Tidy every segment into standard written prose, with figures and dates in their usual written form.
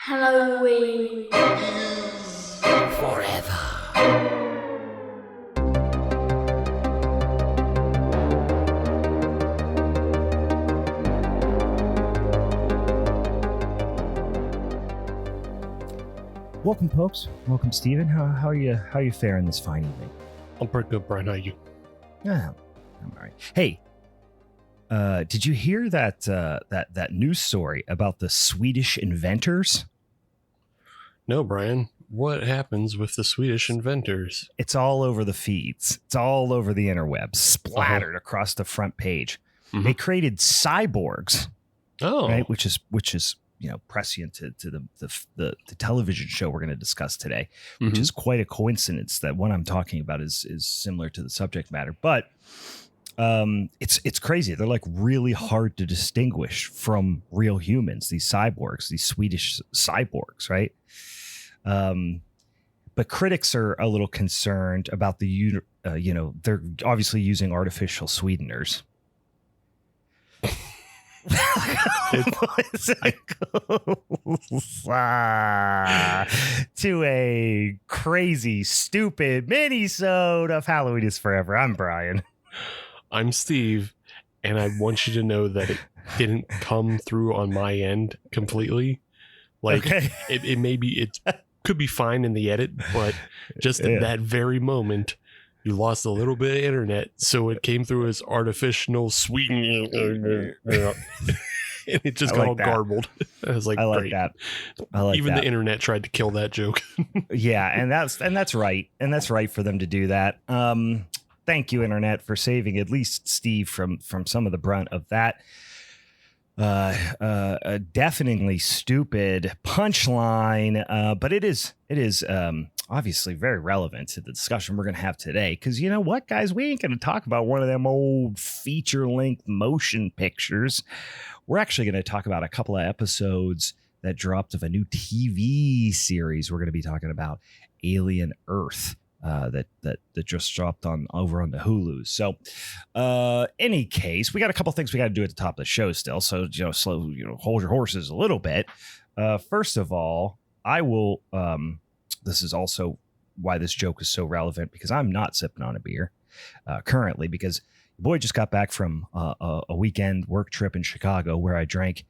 Halloween. Forever. Welcome, folks. Welcome, Steven. How are you faring this fine evening? I'm pretty good, Brian. How are you? Yeah, I'm all right. Hey, did you hear that news story about the Swedish inventors? No, Brian. What happens with the Swedish inventors? It's all over the feeds. It's all over the interwebs, splattered across the front page. Mm-hmm. They created cyborgs. Oh, right, which is prescient to the television show we're going to discuss today, which is quite a coincidence that what I'm talking about is similar to the subject matter. But it's crazy. They're like really hard to distinguish from real humans. These cyborgs, these Swedish cyborgs, right? But critics are a little concerned about they're obviously using artificial sweeteners. To a crazy, stupid Minisode of Halloween is Forever. I'm Brian. I'm Steve, and I want you to know that it didn't come through on my end completely. Like, okay. it could be fine in the edit, but just at that very moment, you lost a little bit of internet, so it came through as artificial sweetening, and it just got all garbled. I was like, I like great. that. I like Even that. the internet tried to kill that joke. Yeah, and that's right, and that's right for them to do that. Thank you, internet, for saving at least Steve from some of the brunt of that. A deafeningly stupid punchline, but it is obviously very relevant to the discussion we're going to have today. Because you know what, guys, we ain't going to talk about one of them old feature-length motion pictures. We're actually going to talk about a couple of episodes that dropped of a new TV series. We're going to be talking about Alien Earth. That just dropped over on the Hulu. So, any case, we got a couple things we got to do at the top of the show still. So, hold your horses a little bit. First of all, I will. This is also why this joke is so relevant, because I'm not sipping on a beer currently, because your boy just got back from a weekend work trip in Chicago where I drank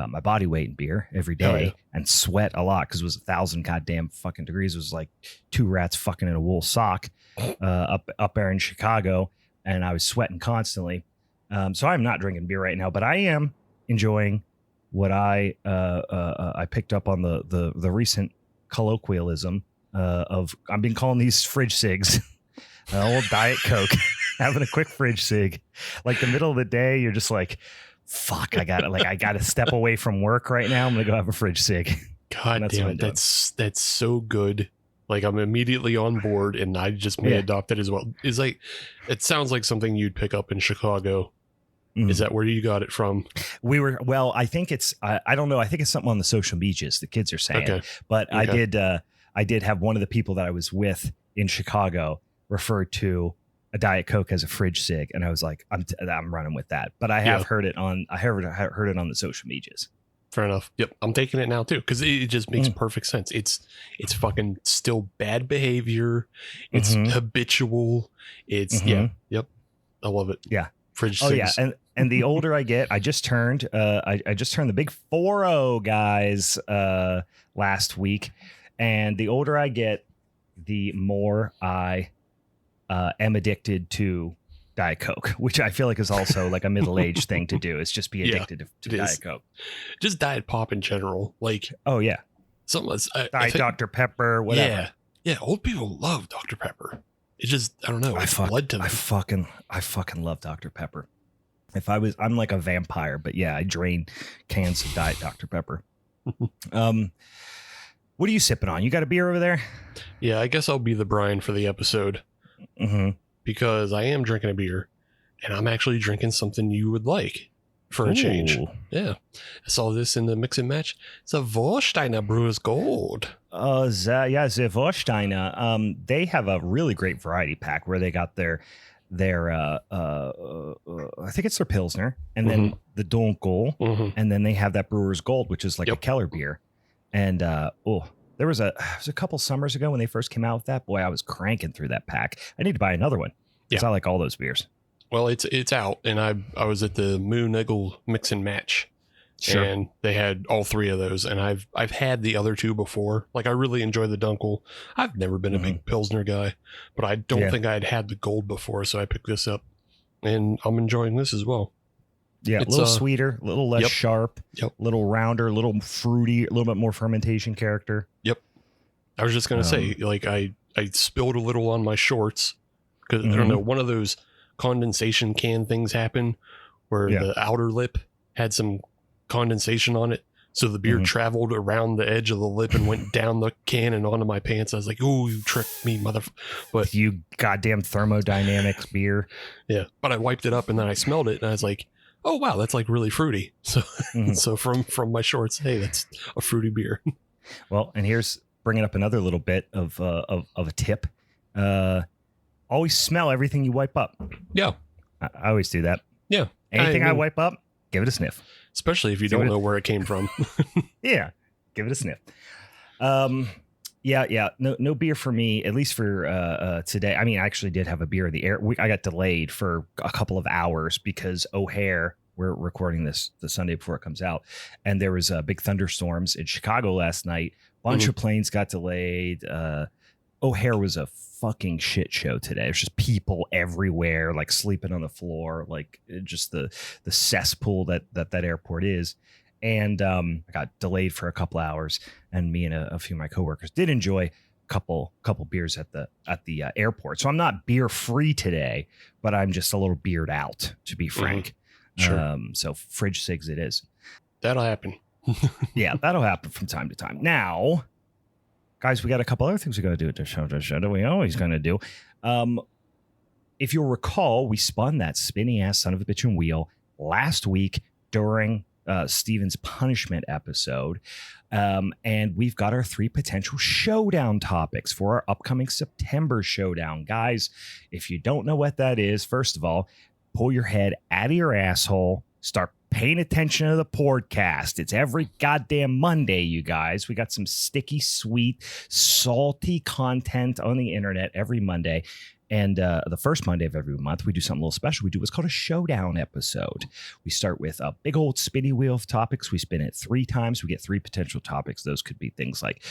my body weight in beer every day and sweat a lot because it was 1,000 goddamn fucking degrees. It was like two rats fucking in a wool sock up there in Chicago, and I was sweating constantly. So I'm not drinking beer right now, but I am enjoying what I picked up on the recent colloquialism of I've been calling these fridge cigs, an old Diet Coke, having a quick fridge cig, like the middle of the day. You're just like, fuck, I got to step away from work right now. I'm gonna go have a fridge cig. God damn it, that's so good. Like, I'm immediately on board, and I just may adopt it as well. It's like, it sounds like something you'd pick up in Chicago. Is that where you got it from? I think it's I don't know. I think it's something on the social medias the kids are saying. Okay. But okay. I did have one of the people that I was with in Chicago refer to a Diet Coke as a fridge cig, and I was like, I'm running with that. But I have heard it on the social medias. Fair enough. Yep, I'm taking it now too, because it just makes perfect sense. It's fucking still bad behavior. It's habitual. It's yep. I love it. Yeah, fridge cigs. Yeah, and the older I get, I just turned the big 40 guys last week, and the older I get, the more I am addicted to Diet Coke, which I feel like is also like a middle-aged thing to do. Is just be addicted to Diet Coke. Just Diet Pop in general. Like, oh yeah, Diet Dr. Pepper, whatever. Yeah, old people love Dr. Pepper. It's just, I don't know. It's blood to them. I fucking love Dr. Pepper. I'm like a vampire, but yeah, I drain cans of Diet Dr. Pepper. What are you sipping on? You got a beer over there? Yeah, I guess I'll be the Brian for the episode. Because I am drinking a beer, and I'm actually drinking something you would like for a change. Yeah. I saw this in the mix and match. It's a Warsteiner Brewers Gold. The Warsteiner. They have a really great variety pack where they got their I think it's their Pilsner, and then the Dunkel, and then they have that Brewer's Gold, which is like a Keller beer. And there was it was a couple summers ago when they first came out with that. Boy, I was cranking through that pack. I need to buy another one because I like all those beers. Well, it's out, and I was at the Moon Eagle Mix and Match, and they had all three of those, and I've had the other two before. Like, I really enjoy the Dunkel. I've never been a big Pilsner guy, but I don't think I'd had the Gold before, so I picked this up, and I'm enjoying this as well. Yeah, it's a little sweeter, a little less sharp, a little rounder, a little fruity, a little bit more fermentation character. Yep. I was just gonna say, like, I spilled a little on my shorts because I don't know, one of those condensation can things happen where the outer lip had some condensation on it, so the beer traveled around the edge of the lip and went down the can and onto my pants. I was like, "Oh, you tricked me, but you goddamn thermodynamics beer." Yeah, but I wiped it up and then I smelled it and I was like, "Oh wow, that's like really fruity." So so from my shorts, hey, that's a fruity beer. Well, and here's bringing up another little bit of a tip. Always smell everything you wipe up. Yeah. I always do that. Yeah. Anything I wipe up, give it a sniff. Especially if you don't know where it came from. Yeah. Give it a sniff. Yeah. No beer for me, at least for today. I mean, I actually did have a beer in the air. I got delayed for a couple of hours because O'Hare, we're recording this the Sunday before it comes out, and there was big thunderstorms in Chicago last night. Bunch of planes got delayed. O'Hare was a fucking shit show today. There's just people everywhere, like sleeping on the floor, like just the cesspool that airport is. And I got delayed for a couple hours, and me and a few of my coworkers did enjoy a couple beers at the airport. So I'm not beer free today, but I'm just a little beered out, to be frank. Sure. So fridge cigs it is. That'll happen. Yeah, that'll happen from time to time. Now, guys, we got a couple other things we got to do at the show that we always going to do. If you'll recall, we spun that spinny ass son of a bitchin' wheel last week during Steven's punishment episode. And we've got our 3 potential showdown topics for our upcoming September Showdown. Guys, if you don't know what that is, first of all, pull your head out of your asshole, start paying attention to the podcast. It's every goddamn Monday, you guys. We got some sticky, sweet, salty content on the internet every Monday. And the first Monday of every month, we do something a little special. We do what's called a showdown episode. We start with a big old spinny wheel of topics. We spin it 3 times. We get 3 potential topics. Those could be things like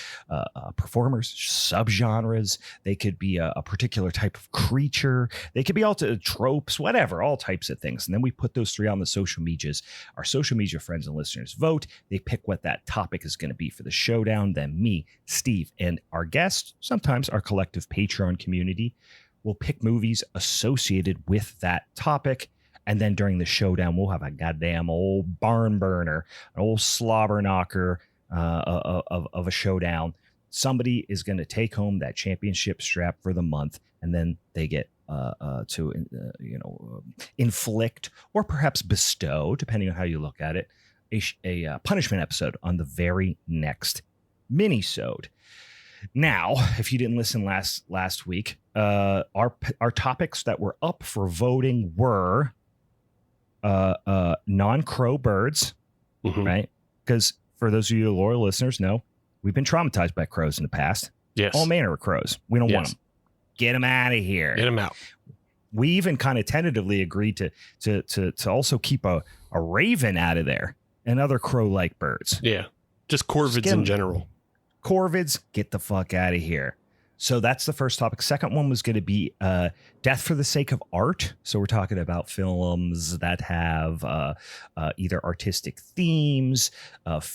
performers, subgenres. They could be a particular type of creature. They could be all tropes, whatever, all types of things. And then we put those 3 on the social medias. Our social media friends and listeners vote. They pick what that topic is going to be for the showdown. Then me, Steve, and our guest, sometimes our collective Patreon community, we'll pick movies associated with that topic. And then during the showdown, we'll have a goddamn old barn burner, an old slobber knocker of a showdown. Somebody is going to take home that championship strap for the month. And then they get to inflict or perhaps bestow, depending on how you look at it, a punishment episode on the very next Minisode. Now, if you didn't listen last week, our topics that were up for voting were non-crow birds, right? Because for those of you loyal listeners know, we've been traumatized by crows in the past. Yes. All manner of crows. We don't want them. Get them out of here. Get them out. We even kind of tentatively agreed to also keep a raven out of there and other crow-like birds. Yeah. Just corvids in general. Corvids, get the fuck out of here. So that's the first topic. Second one was going to be death for the sake of art. So we're talking about films that have either artistic themes,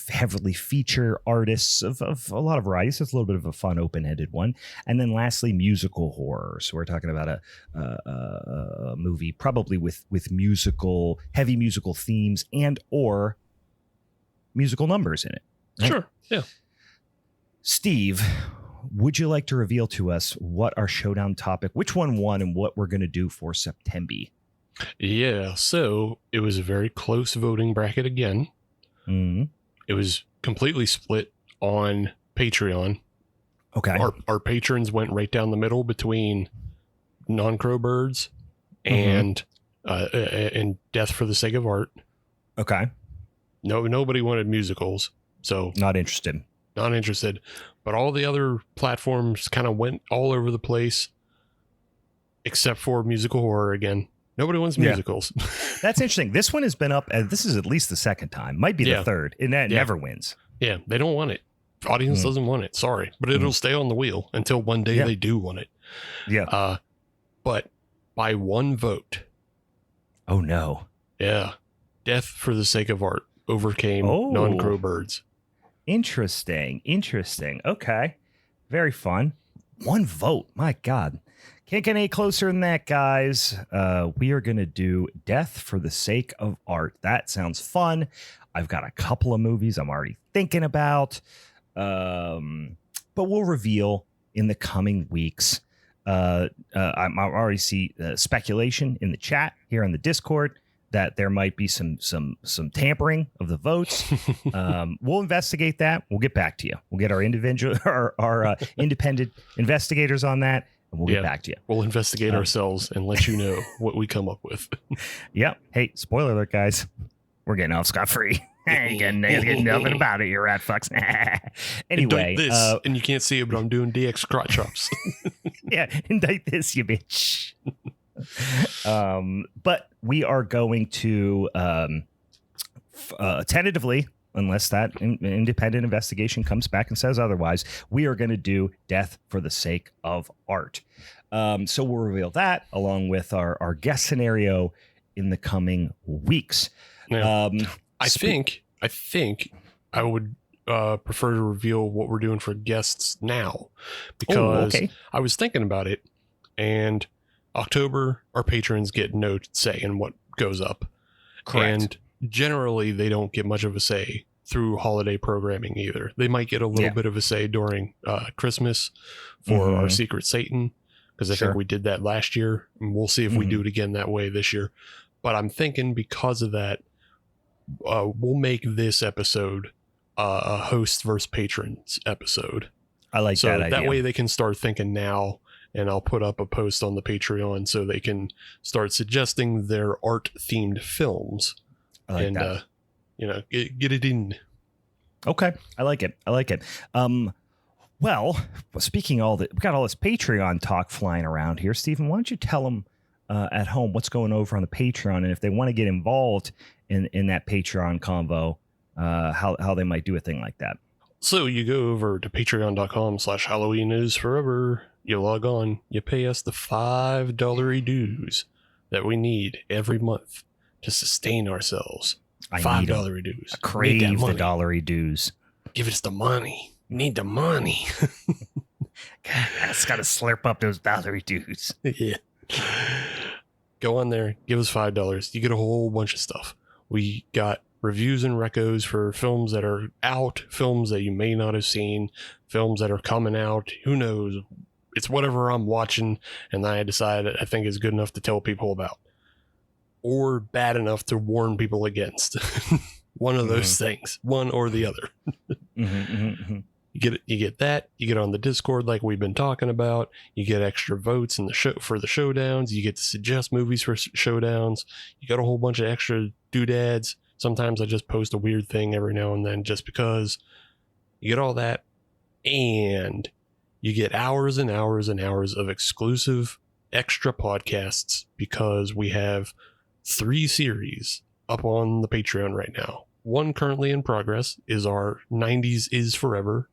heavily feature artists of a lot of varieties. So it's a little bit of a fun, open-ended one. And then lastly, musical horror. So we're talking about a movie probably with heavy musical themes and or musical numbers in it. Right? Sure. Yeah. Steve, would you like to reveal to us what our showdown topic, which one won, and what we're going to do for September? Yeah, so it was a very close voting bracket again. It was completely split on Patreon. Okay. Our patrons went right down the middle between non-crow birds and death for the sake of art. Okay. Nobody wanted musicals, so not interested. not interested. But all the other platforms kind of went all over the place, except for musical horror again. Nobody wants musicals. That's interesting. This one has been up, and this is at least the second time. Might be the third, and that never wins. Yeah, they don't want it. Audience doesn't want it. Sorry, but it'll stay on the wheel until one day they do want it. Yeah. But by one vote. Oh no. Yeah. Death for the Sake of Art overcame Non-Crow Birds. Interesting. Okay. Very fun. One vote. My God. Can't get any closer than that, guys. We are going to do Death for the Sake of Art. That sounds fun. I've got a couple of movies I'm already thinking about. But we'll reveal in the coming weeks. I already see speculation in the chat here on the Discord that there might be some tampering of the votes. We'll investigate that. We'll get back to you. We'll get our individual, our independent investigators on that, and we'll get back to you. We'll investigate ourselves and let you know what we come up with. Yep. Hey, spoiler alert, guys. We're getting off scot-free. Ain't getting nothing about it, you rat fucks. Anyway. Indict this, and you can't see it, but I'm doing DX crotch chops. Yeah, indict this, you bitch. But we are going to tentatively, unless that independent investigation comes back and says otherwise, we are going to do Death for the Sake of Art. So we'll reveal that along with our guest scenario in the coming weeks. Now, I think I would prefer to reveal what we're doing for guests now, because I was thinking about it, and October, our patrons get no say in what goes up. Correct. And generally, they don't get much of a say through holiday programming either. They might get a little bit of a say during Christmas for our Secret Satan, because I think we did that last year, and we'll see if we do it again that way this year. But I'm thinking because of that, we'll make this episode a host versus patrons episode. I like that idea. That way they can start thinking now, and I'll put up a post on the Patreon so they can start suggesting their art themed films. I like that. Get it in. Okay. I like it. Well, speaking we got all this Patreon talk flying around here. Stephen, why don't you tell them at home what's going over on the Patreon, and if they want to get involved in that Patreon convo, how they might do a thing like that. So you go over to patreon.com/Halloween is forever. You log on, you pay us the $5 dues that we need every month to sustain ourselves. $5 dues. I crave the dollary dues. Give us the money. Need the money. I just got to slurp up those dollary dues. Yeah. Go on there, give us $5. You get a whole bunch of stuff. We got reviews and recos for films that are out, films that you may not have seen, films that are coming out. Who knows? It's whatever I'm watching and I decide I think is good enough to tell people about, or bad enough to warn people against. One of those things, one or the other. You get that. You get on the Discord like we've been talking about. You get extra votes in the show for the showdowns. You get to suggest movies for showdowns. You got a whole bunch of extra doodads. Sometimes I just post a weird thing every now and then just because. You get all that, and you get hours and hours and hours of exclusive extra podcasts, because we have 3 series up on the Patreon right now. One currently in progress is our 90s is Forever,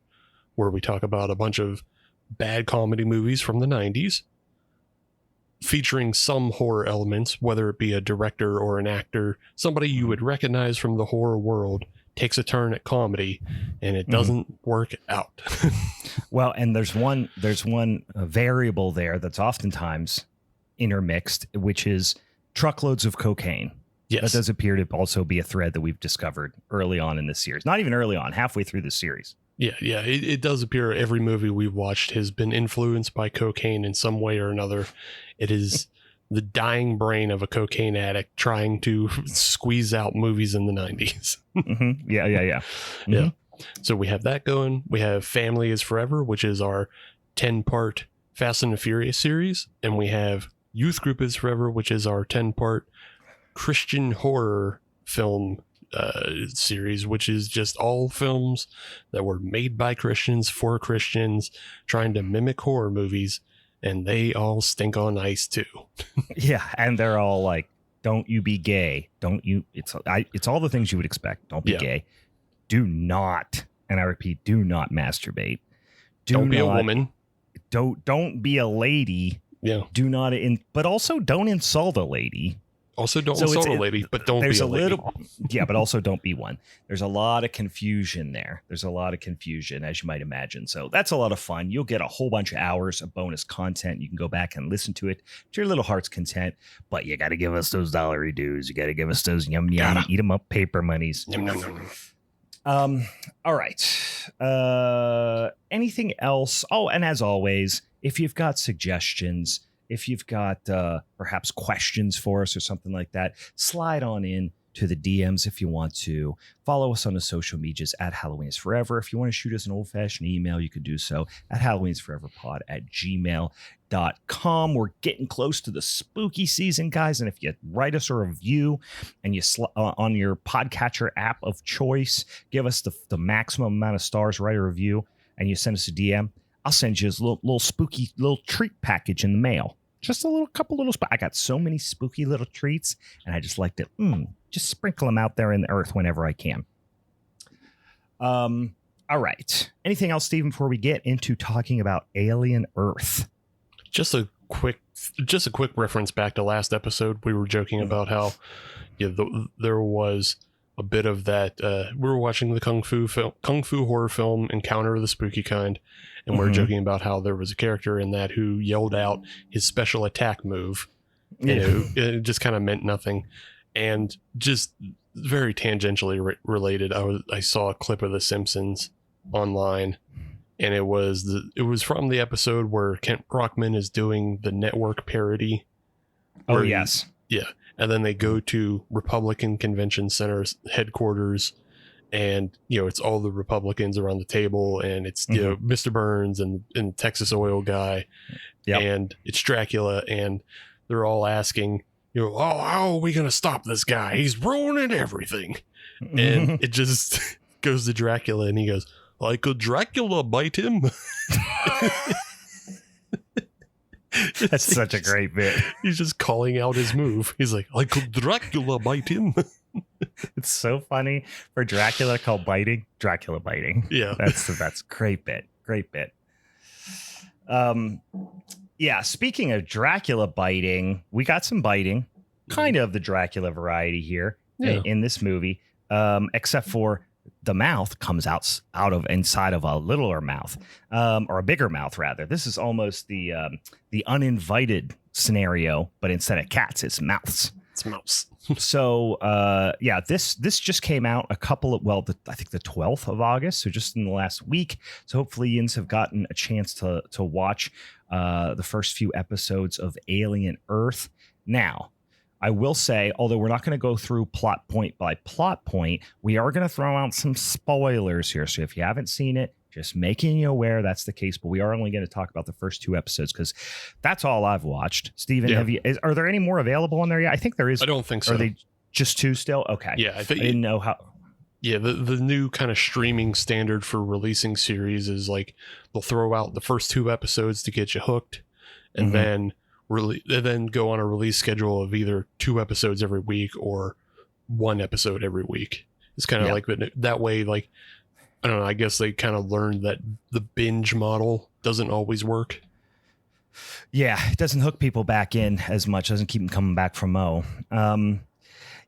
where we talk about a bunch of bad comedy movies from the 90s, featuring some horror elements, whether it be a director or an actor, somebody you would recognize from the horror world takes a turn at comedy, and it doesn't work out. Well, and there's one variable there that's oftentimes intermixed, which is truckloads of cocaine. Yes. That does appear to also be a thread that we've discovered early on in this series. Not even early on, halfway through the series. Yeah. It does appear every movie we've watched has been influenced by cocaine in some way or another. It is the dying brain of a cocaine addict trying to squeeze out movies in the 90s. Yeah. Yeah. So we have that going. We have Family is Forever, which is our 10-part Fast and the Furious series. And we have Youth Group is Forever, which is our 10-part Christian horror film series, which is just all films that were made by Christians for Christians, trying to mimic horror movies, and they all stink on ice too. Yeah, and they're all like, "Don't you be gay? Don't you?" It's all the things you would expect. Don't be gay. Do not, and I repeat, do not masturbate. Don't be a woman. Don't be a lady. Yeah. Do not but also don't insult a lady. Also don't insult a lady, but don't be a lady. Yeah, but also don't be one. There's a lot of confusion there. There's a lot of confusion, as you might imagine. So that's a lot of fun. You'll get a whole bunch of hours of bonus content. You can go back and listen to it to your little heart's content. But you got to give us those dollary dues. You got to give us those yum yum, eat them up paper monies. Yum, yum, yum. All right. Anything else? Oh, and as always, if you've got suggestions, if you've got perhaps questions for us or something like that, slide on in to the DMs if you want to. Follow us on the social medias at Halloween is Forever. If you want to shoot us an old-fashioned email, you can do so at halloweenisforeverpod@gmail.com. We're getting close to the spooky season, guys, and if you write us a review and you on your podcatcher app of choice, give us the maximum amount of stars, write a review, and you send us a DM, I'll send you a little spooky little treat package in the mail. Just a couple little I got so many spooky little treats, and I just like to just sprinkle them out there in the earth whenever I can. All right. Anything else, Stephen, before we get into talking about Alien Earth? Just a quick reference back to last episode. We were joking about how there was a bit of that. We were watching the kung fu horror film Encounter of the Spooky Kind, and we were joking about how there was a character in that who yelled out his special attack move. It just kind of meant nothing. And just very tangentially related, I saw a clip of The Simpsons online, and it was from the episode where Kent Brockman is doing the network parody. Oh, yes. Yeah. And then they go to Republican Convention Center's headquarters, and it's all the Republicans around the table, and it's Mr. Burns and Texas Oil guy, and it's Dracula, and they're all asking, oh, how are we gonna stop this guy? He's ruining everything. And it just goes to Dracula, and he goes, "Like a Dracula bite him." That's such a great bit. He's just calling out his move. He's like a Dracula bite him. It's so funny for Dracula called biting, Dracula biting. Yeah. That's great bit. Great bit. Yeah, speaking of Dracula biting, we got some biting, kind of the Dracula variety here in this movie, except for the mouth comes out of inside of a littler mouth, or a bigger mouth, rather. This is almost the uninvited scenario, but instead of cats, it's mouths. It's mouse. So, this just came out I think the 12th of August, so just in the last week. So hopefully yins have gotten a chance to watch the first few episodes of Alien Earth. Now, I will say, although we're not going to go through plot point by plot point, we are going to throw out some spoilers here. So if you haven't seen it, just making you aware that's the case. But we are only going to talk about the first two episodes because that's all I've watched. Steven, are there any more available on there yet? I think there is. I don't think so. Are they just two still? Okay. Yeah, I think. I didn't know how. Yeah, the new kind of streaming standard for releasing series is like they'll throw out the first two episodes to get you hooked, and then go on a release schedule of either 2 episodes every week or 1 episode every week. It's kind of like that way. Like, I don't know. I guess they kind of learned that the binge model doesn't always work. Yeah, it doesn't hook people back in as much. Doesn't keep them coming back from Mo.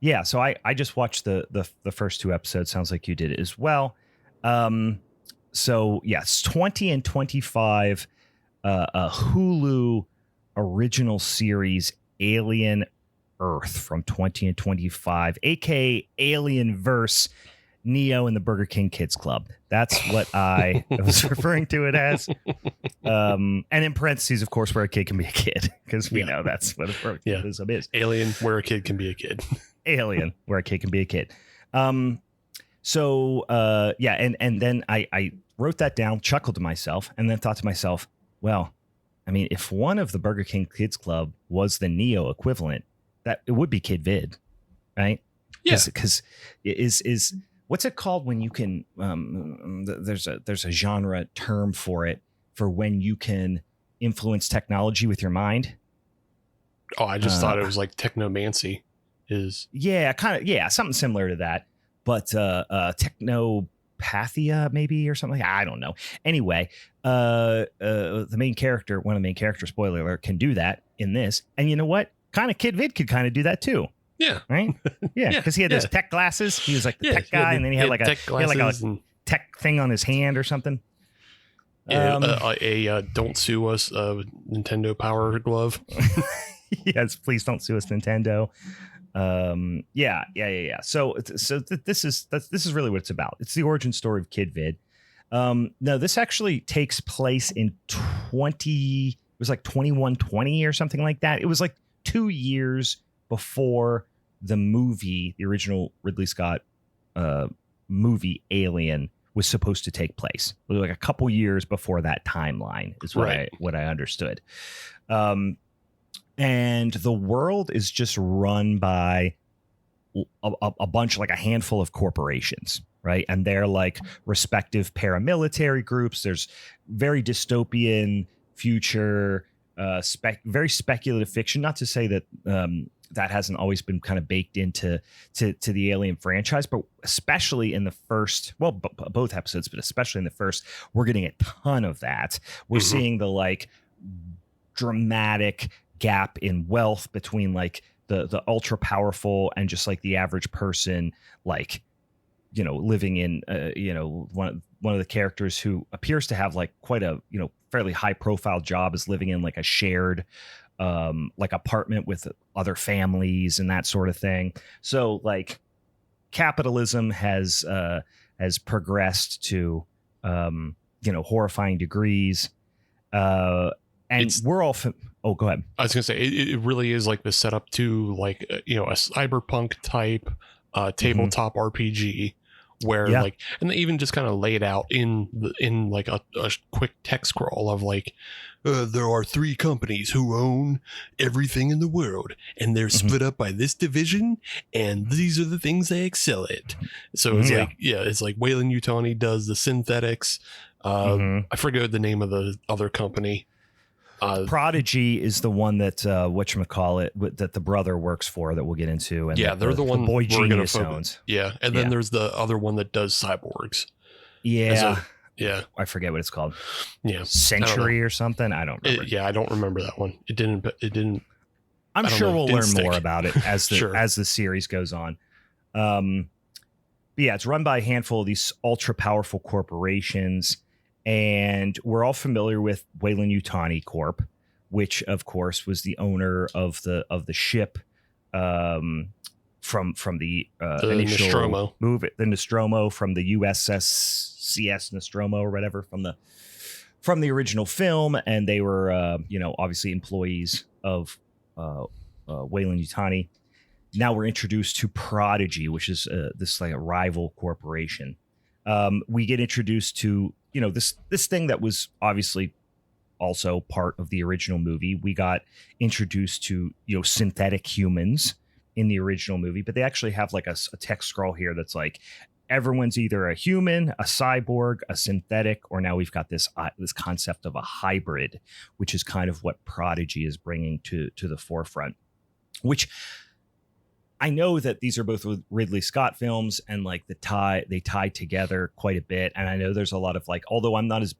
Yeah, so I just watched the first 2 episodes. Sounds like you did it as well. So yes, 20 and 25, a Hulu original series, Alien Earth from 20 and 25, aka Alien Verse, Neo and the Burger King Kids Club. That's what I was referring to it as. And in parentheses, of course, where a kid can be a kid, because we know that's what parenthesis is. Alien, where a kid can be a kid. Alien, where a kid can be a kid. And then I wrote that down, chuckled to myself, and then thought to myself, well, I mean, if one of the Burger King Kids Club was the Neo equivalent, that it would be Kid Vid, right? Because is what's it called when you can there's a genre term for it, for when you can influence technology with your mind. Oh, I just thought it was like technomancy. Something similar to that, but technopathia maybe, or something. I don't know. Anyway, the main character, one of the main characters, spoiler alert, can do that in this. And you know what? Kind of Kid Vid could kind of do that too. Yeah. Right. Yeah. Because he had those tech glasses. He was like the tech guy, and then he had like a tech thing on his hand or something. Don't sue us Nintendo Power Glove. Yes, please don't sue us, Nintendo. So this is really what it's about. It's the origin story of Kid Vid. No, this actually takes place in 2120 or something like that. It was like 2 years before the movie, the original Ridley Scott movie Alien, was supposed to take place. It was like a couple years before that timeline is what I understood. And the world is just run by a bunch, like a handful of corporations, right? And they're like respective paramilitary groups. There's very dystopian future, very speculative fiction. Not to say that that hasn't always been kind of baked into the Alien franchise, but especially in the first, both episodes, but especially in the first, we're getting a ton of that. We're seeing the like dramatic gap in wealth between like the ultra powerful and just like the average person, like, you know, living in one of the characters who appears to have like quite a, you know, fairly high profile job, is living in like a shared like apartment with other families and that sort of thing. So like capitalism has progressed to horrifying degrees, and we're all oh, go ahead. I was gonna say it really is like the setup to like a cyberpunk type tabletop RPG, where like, and they even just kind of lay it out in like a quick text scroll of like, there are 3 companies who own everything in the world, and they're split up by this division, and these are the things they excel at. So it's it's like Weyland-Yutani does the synthetics. I forget the name of the other company. Prodigy is the one that whatchamacallit, that the brother works for, that we'll get into. And they're the one Boy Genius owns. Yeah, and then there's the other one that does cyborgs. Yeah. Yeah, I forget what it's called. Yeah, Century or something. I don't remember. I don't remember that one. It didn't. I'm sure we'll learn more about it as the series goes on. But yeah, it's run by a handful of these ultra powerful corporations, and we're all familiar with Weyland-Yutani Corp, which of course was the owner of the ship from the initial Nostromo movie, the Nostromo, from the USS CS Nostromo or whatever, from the original film. And they were obviously employees of Weyland-Yutani. Now we're introduced to Prodigy, which is this like a rival corporation. We get introduced to this thing that was obviously also part of the original movie. We got introduced to synthetic humans in the original movie, but they actually have like a text scroll here that's like, everyone's either a human, a cyborg, a synthetic, or now we've got this concept of a hybrid, which is kind of what Prodigy is bringing to the forefront. Which I know that these are both Ridley Scott films, and like they tie together quite a bit. And I know there's a lot of like, although I'm not as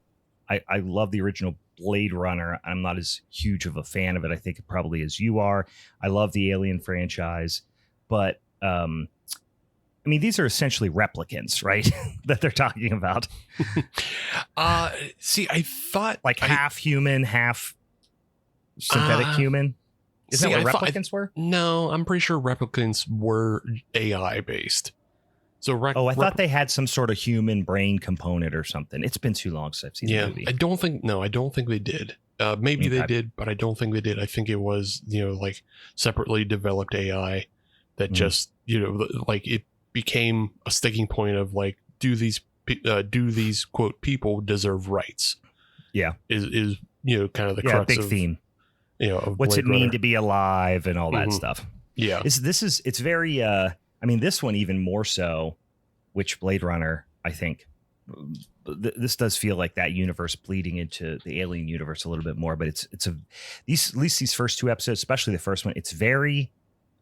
I love the original Blade Runner, I'm not as huge of a fan of it, I think, probably as you are. I love the Alien franchise, but I mean, these are essentially replicants, right? that they're talking about. See, I thought like half human, half synthetic human. Isn't that what replicants were? No, I'm pretty sure replicants were AI based. So I thought they had some sort of human brain component or something. It's been too long since I've seen the movie. I don't think they did. Maybe they did, but I don't think they did. I think it was, like separately developed AI that just, like it became a sticking point of like, do these quote people deserve rights? Yeah. Is kind of the crux big theme. Of what's Blade it mean Runner. To be alive and all that stuff. Yeah. It's very I mean, this one even more so, which Blade Runner, I think, this does feel like that universe bleeding into the Alien universe a little bit more. But it's at least these first 2 episodes, especially the first one, it's very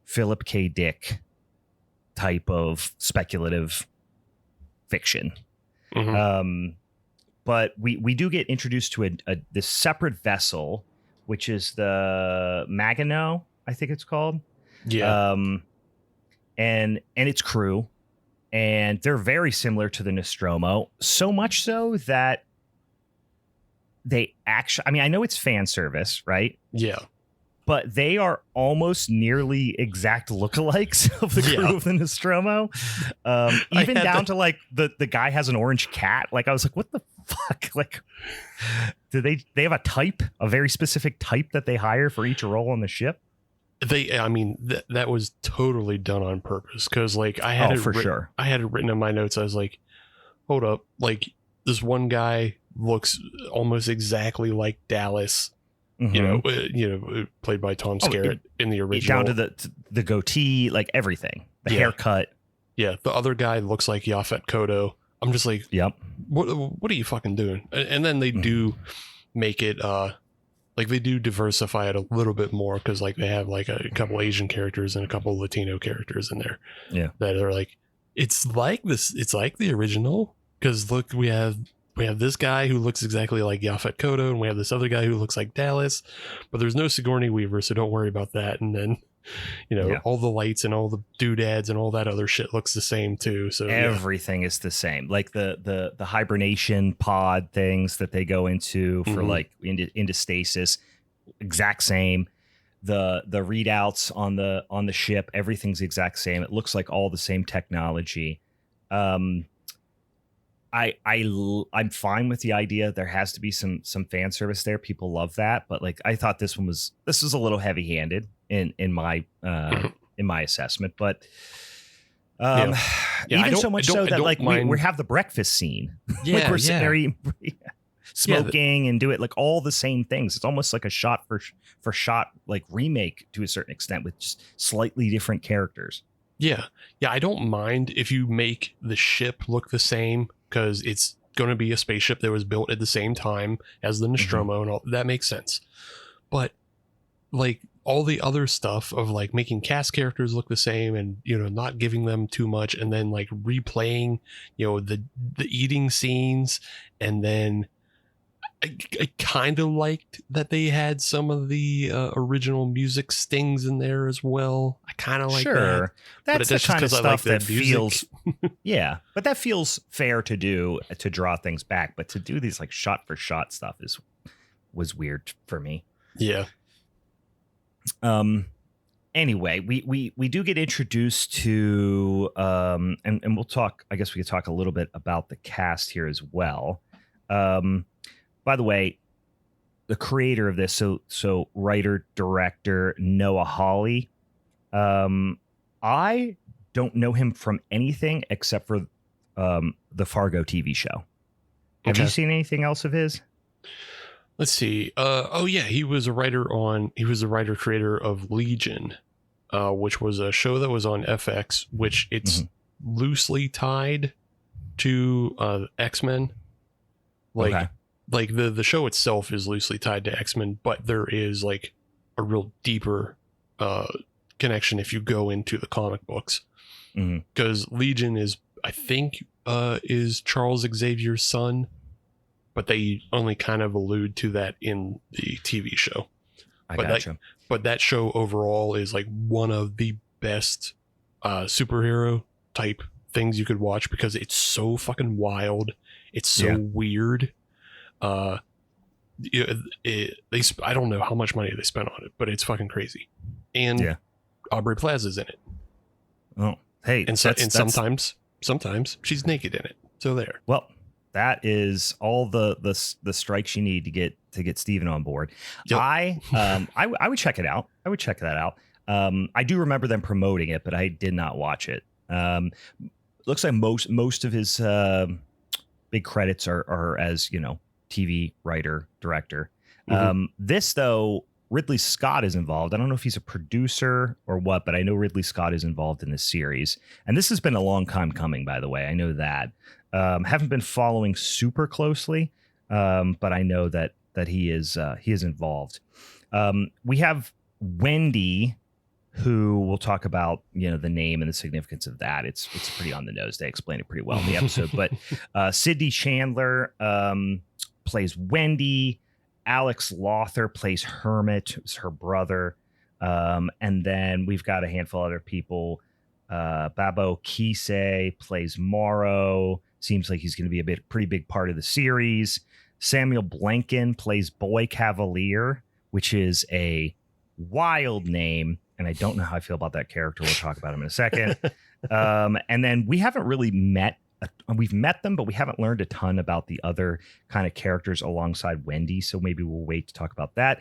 Philip K. Dick type of speculative fiction. Mm-hmm. But we do get introduced to this separate vessel, which is the Maginot, I think it's called. Yeah. And its crew, and they're very similar to the Nostromo, so much so that they actually, I mean, I know it's fan service, right? Yeah. But they are almost nearly exact lookalikes of the crew of the Nostromo. Even down to like the guy has an orange cat. Like I was like, what the fuck? Like, do they have a type, a very specific type that they hire for each role on the ship? I mean, that was totally done on purpose. Cause like I had sure. I had it written in my notes. I was like, hold up. Like this one guy looks almost exactly like Dallas. Mm-hmm. Played by Tom Skerritt in the original. Down to the goatee, like everything, the haircut. Yeah, the other guy looks like Yaphet Kotto. I'm just like, yep. What are you fucking doing? And then they do make it, like they do diversify it a little bit more because like they have like a couple Asian characters and a couple Latino characters in there. Yeah, that are like, it's like this. It's like the original because look, we have this guy who looks exactly like Yaphet Kotto, and we have this other guy who looks like Dallas, but there's no Sigourney Weaver, so don't worry about that. And then, all the lights and all the doodads and all that other shit looks the same too. So everything is the same. Like the hibernation pod things that they go into for like into stasis, exact same. The readouts on the ship, everything's the exact same. It looks like all the same technology. I'm fine with the idea. There has to be some fan service there. People love that, but like I thought this was a little heavy handed in my assessment. But even so much so that like we have the breakfast scene. Yeah, like we're sitting there smoking and do it like all the same things. It's almost like a shot for shot like remake to a certain extent with just slightly different characters. Yeah. I don't mind if you make the ship look the same, because it's going to be a spaceship that was built at the same time as the Nostromo and all that makes sense. But like all the other stuff of like making cast characters look the same and, not giving them too much and then like replaying, the eating scenes. And then I kind of liked that they had some of the original music stings in there as well. I kind of like that. That's the kind of stuff that feels, but that feels fair to do, to draw things back. But to do these like shot for shot stuff was weird for me. Yeah. Anyway, we do get introduced to and we'll talk. I guess we could talk a little bit about the cast here as well. By the way, the creator of this, so writer, director, Noah Hawley, I don't know him from anything except for the Fargo TV show. Have you seen anything else of his? Let's see. He was a writer creator of Legion, which was a show that was on FX, which it's loosely tied to X-Men. Like the show itself is loosely tied to X-Men, but there is like a real deeper connection if you go into the comic books, because Legion is, I think, is Charles Xavier's son, but they only kind of allude to that in the TV show. But that show overall is like one of the best superhero type things you could watch because it's so fucking wild. It's so weird. I don't know how much money they spent on it, but it's fucking crazy. And Aubrey Plaza's in it. Oh, hey, and sometimes she's naked in it. So there. Well, that is all the strikes you need to get Steven on board. Yep. I would check it out. I would check that out. I do remember them promoting it, but I did not watch it. Looks like most of his big credits are as TV writer, director. This though, Ridley Scott is involved. I don't know if he's a producer or what, but I know Ridley Scott is involved in this series. And this has been a long time coming, by the way. I know that. Haven't been following super closely, but I know that he is involved. We have Wendy, who we'll talk about, the name and the significance of that. It's pretty on the nose. They explain it pretty well in the episode. But Sydney Chandler plays Wendy. Alex Lothar plays Hermit, who's her brother. And then we've got a handful of other people. Babo Kise plays Morrow. Seems like he's going to be pretty big part of the series. Samuel Blanken plays Boy Cavalier, which is a wild name. And I don't know how I feel about that character. We'll talk about him in a second. And then we haven't really we've met them, but we haven't learned a ton about the other kind of characters alongside Wendy. So maybe we'll wait to talk about that.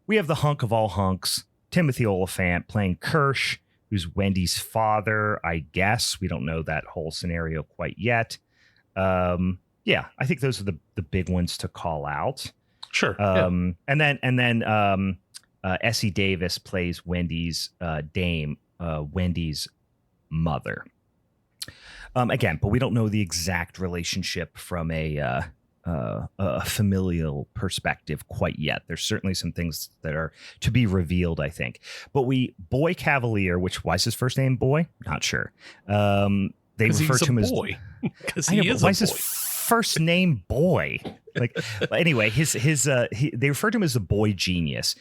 We have the hunk of all hunks, Timothy Oliphant playing Kirsch, who's Wendy's father, I guess. We don't know that whole scenario quite yet. Yeah, I think those are the big ones to call out. Sure. And then Essie Davis plays Wendy's dame, Wendy's mother. Again, but we don't know the exact relationship from a familial perspective quite yet. There's certainly some things that are to be revealed, I think. But Boy Cavalier, why is his first name Boy? Not sure. They refer to him as boy. Because he is why is his first name Boy? But anyway, they refer to him as the boy genius.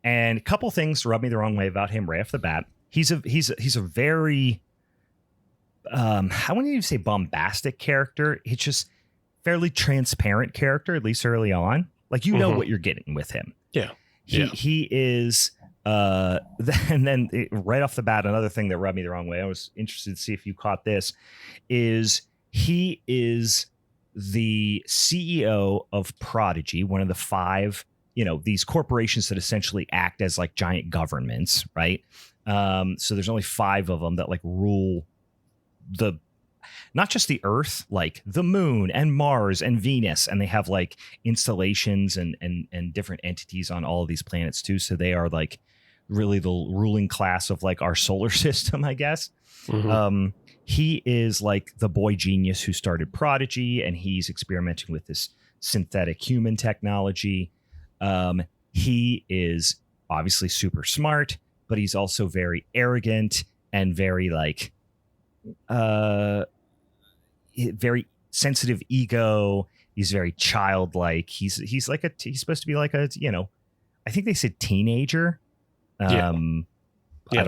And a couple things rub me the wrong way about him right off the bat. He's a very I wouldn't even say bombastic character. It's just fairly transparent character, at least early on. Like, know what you're getting with him. Yeah. He is and then right off the bat, another thing that rubbed me the wrong way, I was interested to see if you caught this, is he is the CEO of Prodigy, one of the 5, these corporations that essentially act as like giant governments, right? So there's only 5 of them that like rule not just the Earth, like the Moon and Mars and Venus, and they have like installations and different entities on all of these planets too. So they are like really the ruling class of like our solar system, I guess. He is like the boy genius who started Prodigy, and he's experimenting with this synthetic human technology. He is obviously super smart, but he's also very arrogant and very like very sensitive ego. He's very childlike. He's supposed to be like a, I think they said teenager. I don't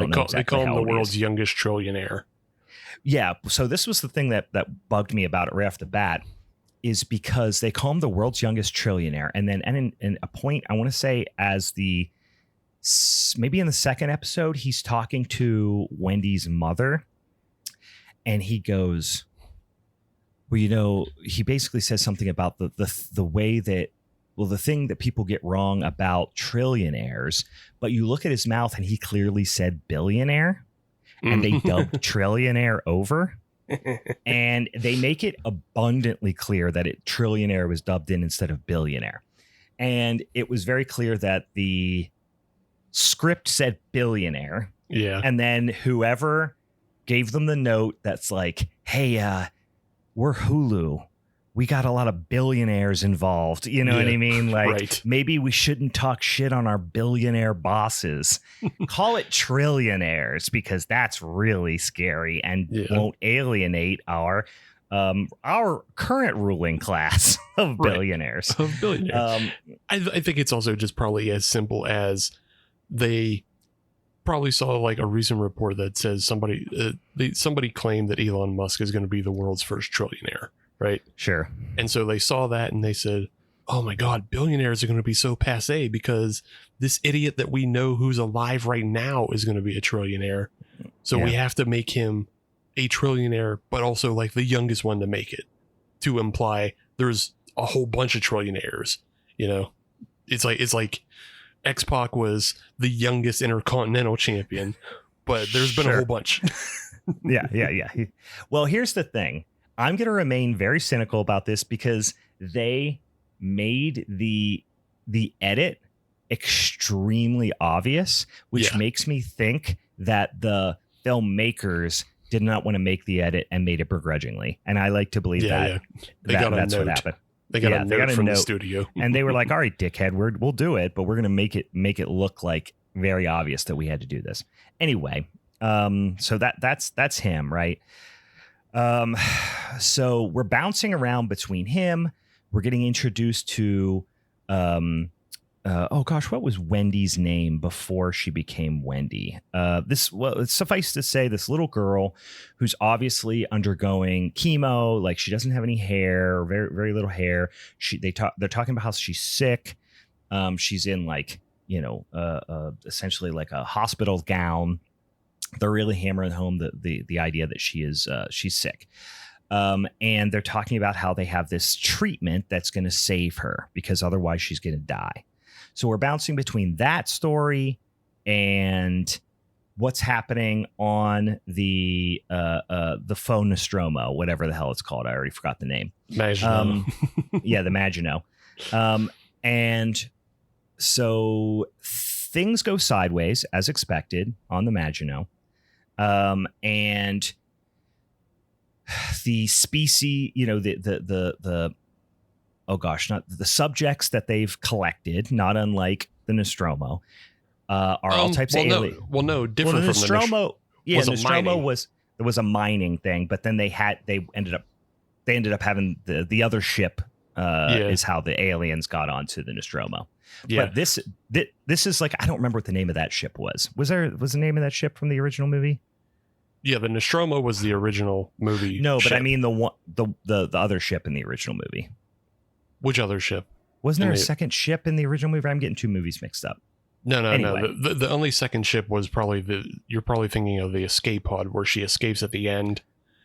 know exactly they call him how the old he world's is. youngest trillionaire. Yeah. So this was the thing that bugged me about it right off the bat, is because they call him the world's youngest trillionaire. And then in a point, I want to say maybe in the second episode, he's talking to Wendy's mother, and he goes, well, he basically says something about the way that, the thing that people get wrong about trillionaires, but you look at his mouth and he clearly said billionaire, and they dubbed trillionaire over, and they make it abundantly clear that trillionaire was dubbed in instead of billionaire. And it was very clear that the script said billionaire. Yeah. And then whoever gave them the note that's like, hey, we're Hulu. We got a lot of billionaires involved. You know what I mean? Like, right. Maybe we shouldn't talk shit on our billionaire bosses. Call it trillionaires, because that's really scary and won't alienate our current ruling class of billionaires. Of billionaires. I think it's also just probably as simple as they probably saw like a recent report that says somebody claimed that Elon Musk is going to be the world's first trillionaire. Right. Sure. And so they saw that and they said, oh my God, billionaires are going to be so passe because this idiot that we know who's alive right now is going to be a trillionaire. So we have to make him a trillionaire, but also like the youngest one to make it, to imply there's a whole bunch of trillionaires. It's like X-Pac was the youngest intercontinental champion, but there's been a whole bunch. Yeah. Well, here's the thing. I'm going to remain very cynical about this, because they made the edit extremely obvious, which makes me think that the filmmakers did not want to make the edit and made it begrudgingly. And I like to believe that's what happened. They got a note from the studio. And they were like, all right, dickhead, we'll do it, but we're going to make it look like very obvious that we had to do this. Anyway, so that's him, right? So we're bouncing around between him. We're getting introduced to, what was Wendy's name before she became Wendy? Suffice to say, this little girl who's obviously undergoing chemo, like she doesn't have any hair, or very, very little hair. They're talking about how she's sick. She's in essentially like a hospital gown. They're really hammering home the idea that she's sick. And they're talking about how they have this treatment that's going to save her because otherwise she's going to die. So we're bouncing between that story and what's happening on the phone Nostromo, whatever the hell it's called. I already forgot the name. Maginot. The Maginot. And so things go sideways as expected on the Maginot. And the species, the subjects that they've collected, not unlike the Nostromo, are all types of alien. Different from Nostromo. The Nostromo was a mining thing, but then they ended up having the other ship is how the aliens got onto the Nostromo. Yeah. But this is like, I don't remember what the name of that ship was. Was the name of that ship from the original movie? Yeah, the Nostromo was the original movie. No, ship. But I mean the other ship in the original movie. Which other ship? Wasn't there a second ship in the original movie? I'm getting two movies mixed up. No. Anyway. The only second ship was you're probably thinking of the escape pod where she escapes at the end.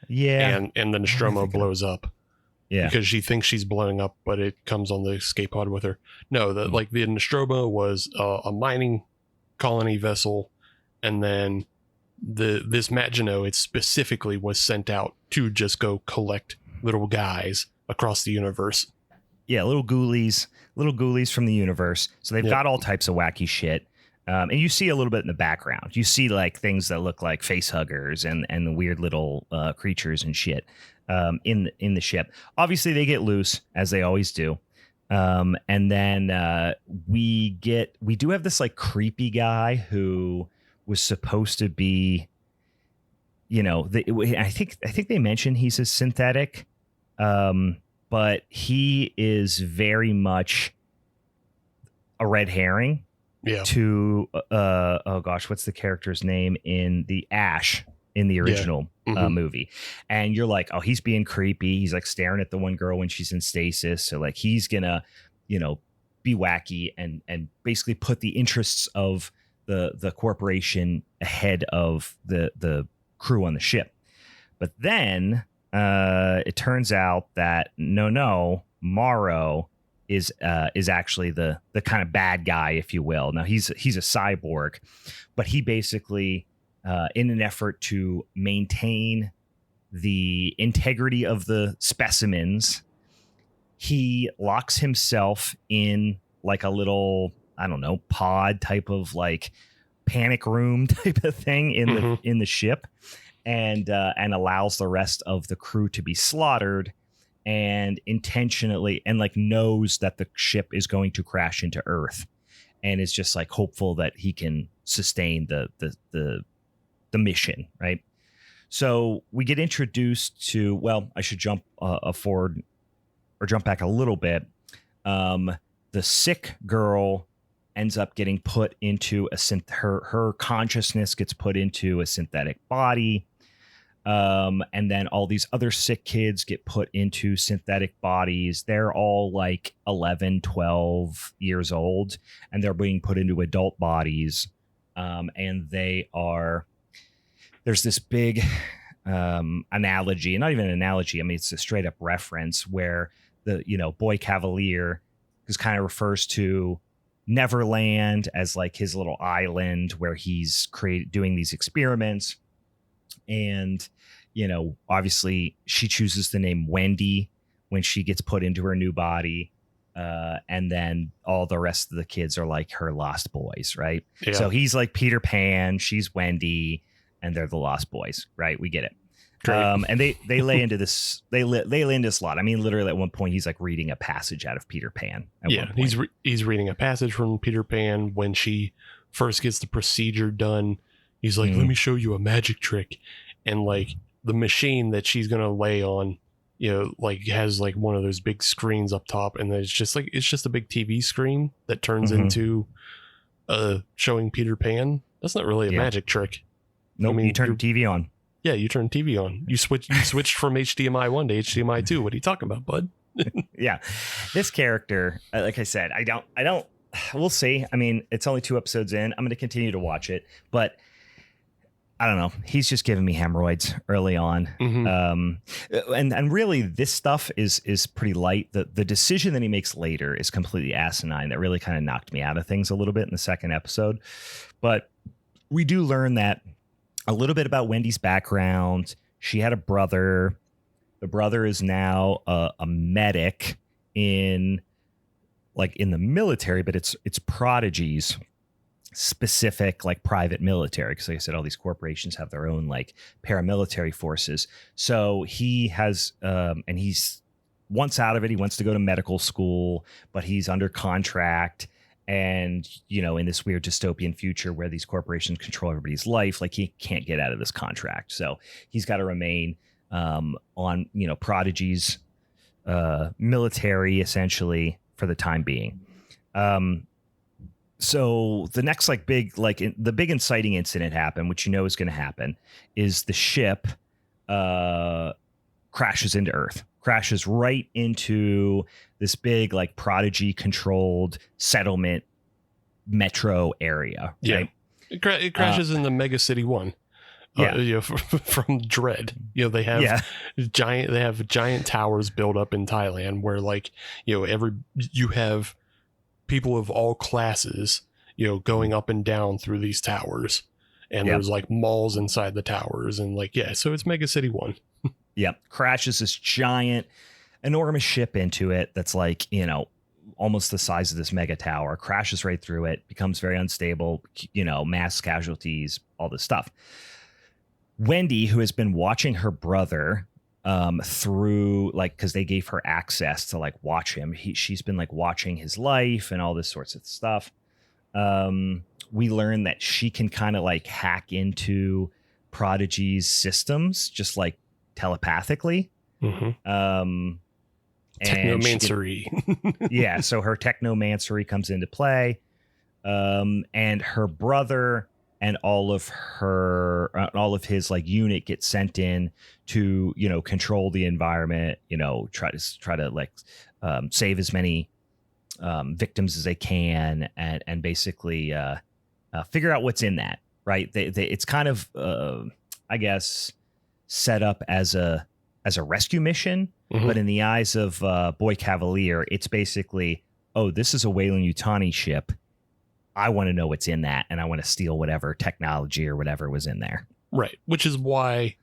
Yeah. And the Nostromo blows up. Yeah. Because she thinks she's blowing up, but it comes on the escape pod with her. No, the Nostromo was a mining colony vessel, and then this Maginot, it specifically was sent out to just go collect little guys across the universe. Yeah, little ghoulies from the universe. So they've got all types of wacky shit. And you see a little bit in the background. You see like things that look like face huggers and the weird little creatures and shit in the ship. Obviously, they get loose, as they always do. And then we do have this like creepy guy who was supposed to be, I think they mentioned he's a synthetic, but he is very much a red herring. Yeah. To what's the character's name in the Ash in the original movie? And you're like, oh, he's being creepy. He's like staring at the one girl when she's in stasis. So like he's gonna, be wacky and basically put the interests of the corporation ahead of the crew on the ship. But then it turns out that no, Morrow is actually the kind of bad guy, if you will. Now he's a cyborg, but he basically, in an effort to maintain the integrity of the specimens, he locks himself in like a little, I don't know, pod type of like panic room type of thing in the ship, and allows the rest of the crew to be slaughtered. And intentionally, and like knows that the ship is going to crash into Earth, and is just like hopeful that he can sustain the mission, right? So we get introduced to, well, I should jump forward or jump back a little bit. The sick girl ends up getting put into her consciousness gets put into a synthetic body. And then all these other sick kids get put into synthetic bodies. They're all like 11, 12 years old, and they're being put into adult bodies. And there's this big analogy, and not even an analogy. I mean, it's a straight up reference where the, Boy Cavalier just kind of refers to Neverland as like his little island where he's doing these experiments. And, obviously she chooses the name Wendy when she gets put into her new body. and then all the rest of the kids are like her lost boys, right? Yeah. So he's like Peter Pan, she's Wendy, and they're the lost boys, right? We get it. And they lay into this. They lay into this a lot. I mean, literally at one point he's like reading a passage out of Peter Pan. Yeah, he's reading a passage from Peter Pan when she first gets the procedure done. He's like, "Let me show you a magic trick," and like the machine that she's gonna lay on, like has like one of those big screens up top, and it's just a big TV screen that turns into showing Peter Pan. That's not really a magic trick. No, nope, you turn the TV on. Yeah, you turn TV on. You switched from HDMI 1 to HDMI 2. What are you talking about, bud? Yeah. This character, like I said, I don't, we'll see. I mean, it's only 2 episodes in. I'm going to continue to watch it, but I don't know. He's just giving me hemorrhoids early on. And really this stuff is pretty light. The decision that he makes later is completely asinine. That really kind of knocked me out of things a little bit in the second episode. But we do learn that a little bit about Wendy's background. She had a brother. The brother is now a medic in the military, but it's Prodigy's specific like private military. Because like I said, all these corporations have their own like paramilitary forces. So he has and he's wants out of it. He wants to go to medical school, but he's under contract. And, in this weird dystopian future where these corporations control everybody's life, like he can't get out of this contract. So he's got to remain on, Prodigy's military, essentially, for the time being. So the next the big inciting incident happened, which is going to happen, is the ship crashes into Earth. Crashes right into this big like Prodigy controlled settlement metro area. Right? Yeah, it crashes in the Mega City 1. From Dread. They have giant towers built up in Thailand where like you have people of all classes going up and down through these towers, and there's like malls inside the towers, and so it's Mega City 1. Crashes this giant, enormous ship into it that's like, almost the size of this mega tower, crashes right through it, becomes very unstable, mass casualties, all this stuff. Wendy, who has been watching her brother through because they gave her access to like watch him. She's been like watching his life and all this sorts of stuff. We learn that she can kind of like hack into Prodigy's systems, just like telepathically. Technomancery. So her technomancery comes into play, and her brother and all of his like unit get sent in to control the environment, try to like save as many victims as they can, and basically figure out what's in that, right? It's kind of I guess set up as a rescue mission, but in the eyes of Boy Cavalier, it's basically, oh, this is a Weyland-Yutani ship. I want to know what's in that, and I want to steal whatever technology or whatever was in there. Right, which is why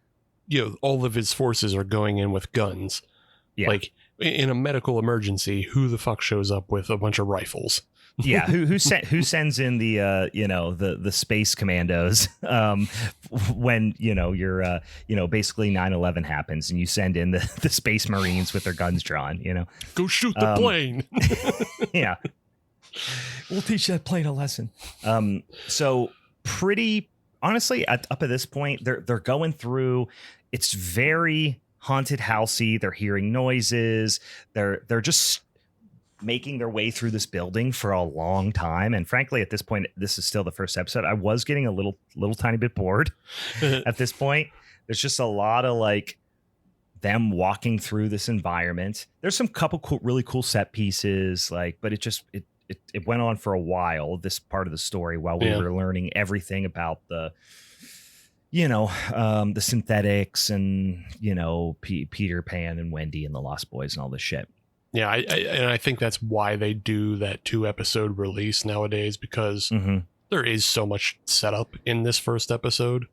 all of his forces are going in with guns. Yeah. Like in a medical emergency, who the fuck shows up with a bunch of rifles? Yeah, who sends in the the space commandos when you're basically 9/11 happens and you send in the space marines with their guns drawn, go shoot the plane. Yeah, we'll teach that plane a lesson. So pretty honestly, up at this point, they're going through. It's very haunted housey. They're hearing noises. They're just making their way through this building for a long time, and frankly at this point, this is still the first episode, I was getting a little tiny bit bored. At this point, there's just a lot of like them walking through this environment. There's some couple really cool set pieces, but it went on for a while, this part of the story, while we were learning everything about the the synthetics and Peter Pan and Wendy and the Lost Boys and all this shit. Yeah, I think that's why they do that 2-episode release nowadays, because there is so much setup in this first episode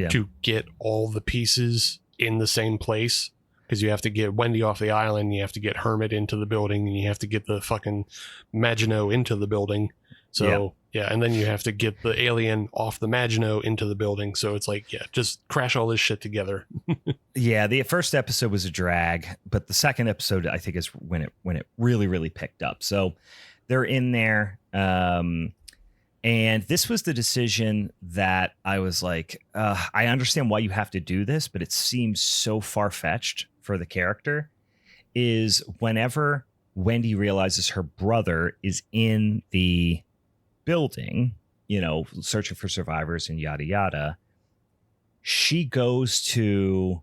to get all the pieces in the same place because you have to get Wendy off the island, you have to get Hermit into the building, and you have to get the fucking Maginot into the building. So yeah, and then you have to get the alien off the Maginot into the building. So it's like, yeah, just crash all this shit together. Yeah, the first episode was a drag, but the second episode I think is when it really, really picked up. So they're in there. And this was the decision that I was like, I understand why you have to do this, but it seems so far-fetched for the character, is whenever Wendy realizes her brother is in the building, searching for survivors and yada, yada, she goes to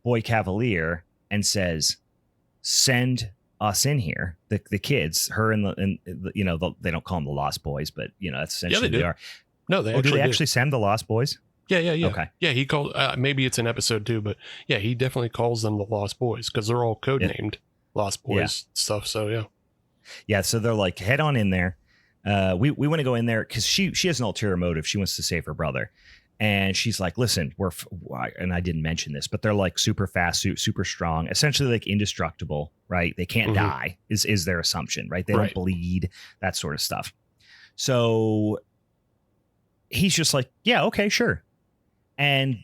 Boy Cavalier and says, send us in here, the kids, her and they don't call them the Lost Boys, but that's essentially they are. No, they do they actually send the Lost Boys? Yeah. Okay. Yeah, he called. Maybe it's an episode 2, but yeah, he definitely calls them the Lost Boys because they're all codenamed Lost Boys stuff. So yeah. So they're like, head on in there. We want to go in there because she has an ulterior motive. She wants to save her brother. And she's like, listen, and I didn't mention this, but they're like super fast, super strong, essentially like indestructible, right? They can't die is their assumption, right? They don't bleed, that sort of stuff. So he's just like, yeah, okay, sure. And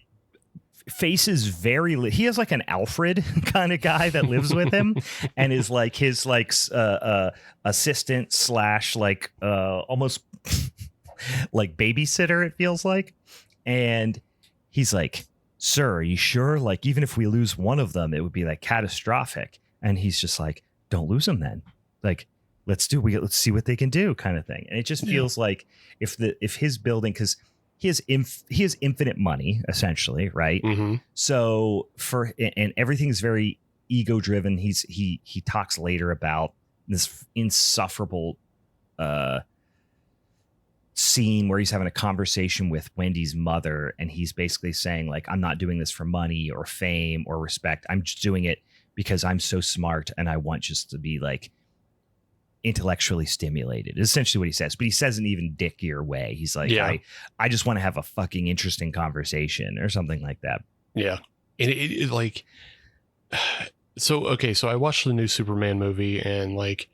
faces he has like an Alfred kind of guy that lives with him and is like his like assistant / like almost like babysitter, it feels like. And he's like, sir, are you sure? Like, even if we lose one of them, it would be like catastrophic. And he's just like, don't lose them then. Like, let's see what they can do, kind of thing. And it just feels like if his building, because he has infinite money, essentially, right? Mm-hmm. So and everything's very ego driven. He talks later about this insufferable scene where he's having a conversation with Wendy's mother, and he's basically saying like, I'm not doing this for money or fame or respect. I'm just doing it because I'm so smart and I want just to be like intellectually stimulated, is essentially what he says. But he says in an even dickier way. He's like, I just want to have a fucking interesting conversation or something like that. Yeah. And it like, so I watched the new Superman movie, and like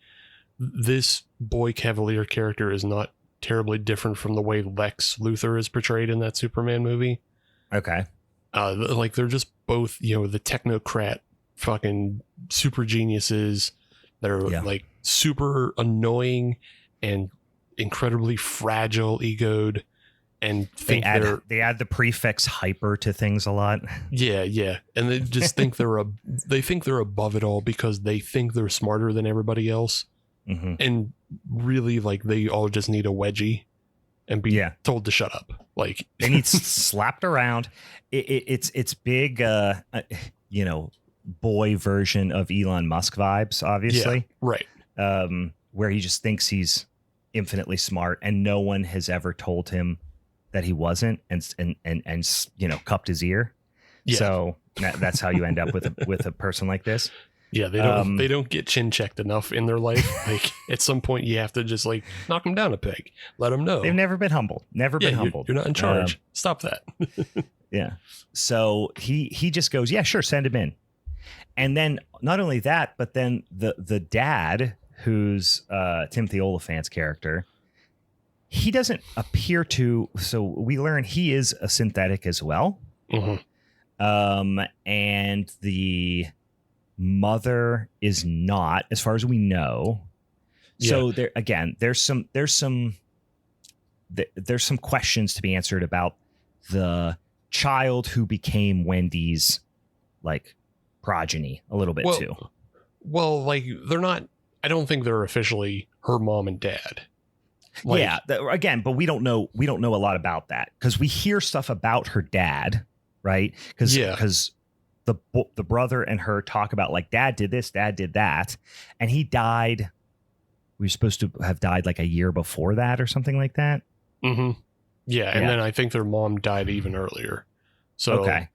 this Boy Cavalier character is not terribly different from the way Lex Luthor is portrayed in that Superman movie. Okay. Like they're just both, the technocrat fucking super geniuses that are like super annoying and incredibly fragile, egoed, and they add the prefix hyper to things a lot. Yeah. And they just think they're above it all because they think they're smarter than everybody else. Mm-hmm. And really, like, they all just need a wedgie and be told to shut up. Like, they need slapped around. It's big, boy version of Elon Musk vibes, obviously. Yeah, right. Where he just thinks he's infinitely smart, and no one has ever told him that he wasn't, and cupped his ear. Yeah. So that's how you end up with a person like this. Yeah, they don't get chin checked enough in their life. Like at some point, you have to just like knock them down a peg, let them know they've never been humbled. You're not in charge. Stop that. Yeah. So he just goes, yeah, sure, send him in. And then not only that, but then the dad, who's Timothy Olyphant's character, he doesn't appear to. So we learn he is a synthetic as well. Mm-hmm. And the mother is not, as far as we know. So there again, there's some questions to be answered about the child who became Wendy's like progeny a little bit too. Well, like they're not. I don't think they're officially her mom and dad. Like, again, but we don't know a lot about that because we hear stuff about her dad, right? Because the brother and her talk about like dad did this, dad did that, and he died. We were supposed to have died like a year before that or something like that. Mm-hmm. Yeah, and then I think their mom died even earlier. So okay,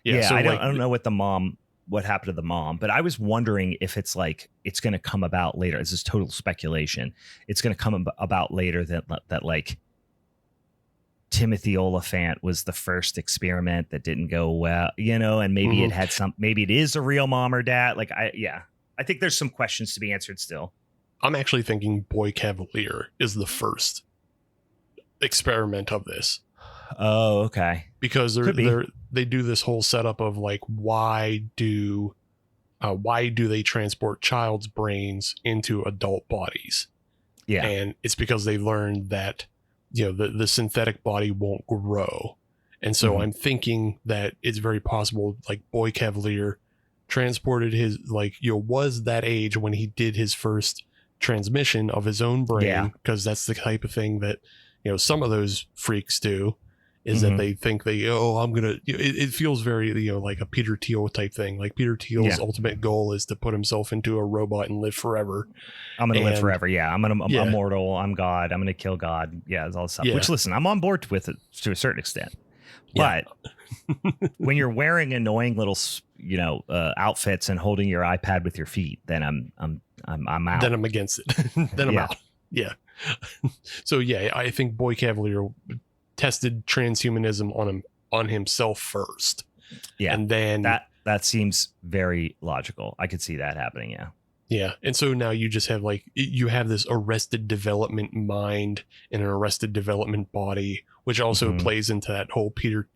so I don't know what happened to the mom, but I was wondering if it's like it's going to come about later. This is total speculation. It's going to come about later that like Timothy Oliphant was the first experiment that didn't go well, and maybe it had maybe it is a real mom or dad. Like, I think there's some questions to be answered still. I'm actually thinking Boy Cavalier is the first experiment of this. Oh, okay. Because they do this whole setup of like, why do they transport child's brains into adult bodies? Yeah. And it's because they learned that, the synthetic body won't grow. And so I'm thinking that it's very possible, like, Boy Cavalier transported his, like, was that age when he did his first transmission of his own brain, because that's the type of thing that, some of those freaks do, is that they think I'm gonna, it feels very, like a Peter Thiel type thing. Like, Peter Thiel's ultimate goal is to put himself into a robot and live forever. I'm gonna live forever. I'm immortal. I'm God. I'm gonna kill God. Yeah, it's all stuff. Which, listen, I'm on board with it to a certain extent. But when you're wearing annoying little, outfits and holding your iPad with your feet, then I'm out. Then I'm against it. Then I'm out. Yeah. So I think Boy Cavalier tested transhumanism on himself first. Yeah. And then that seems very logical. I could see that happening. Yeah. Yeah. And so now you just have you have this arrested development mind and an arrested development body, which also plays into that whole Peter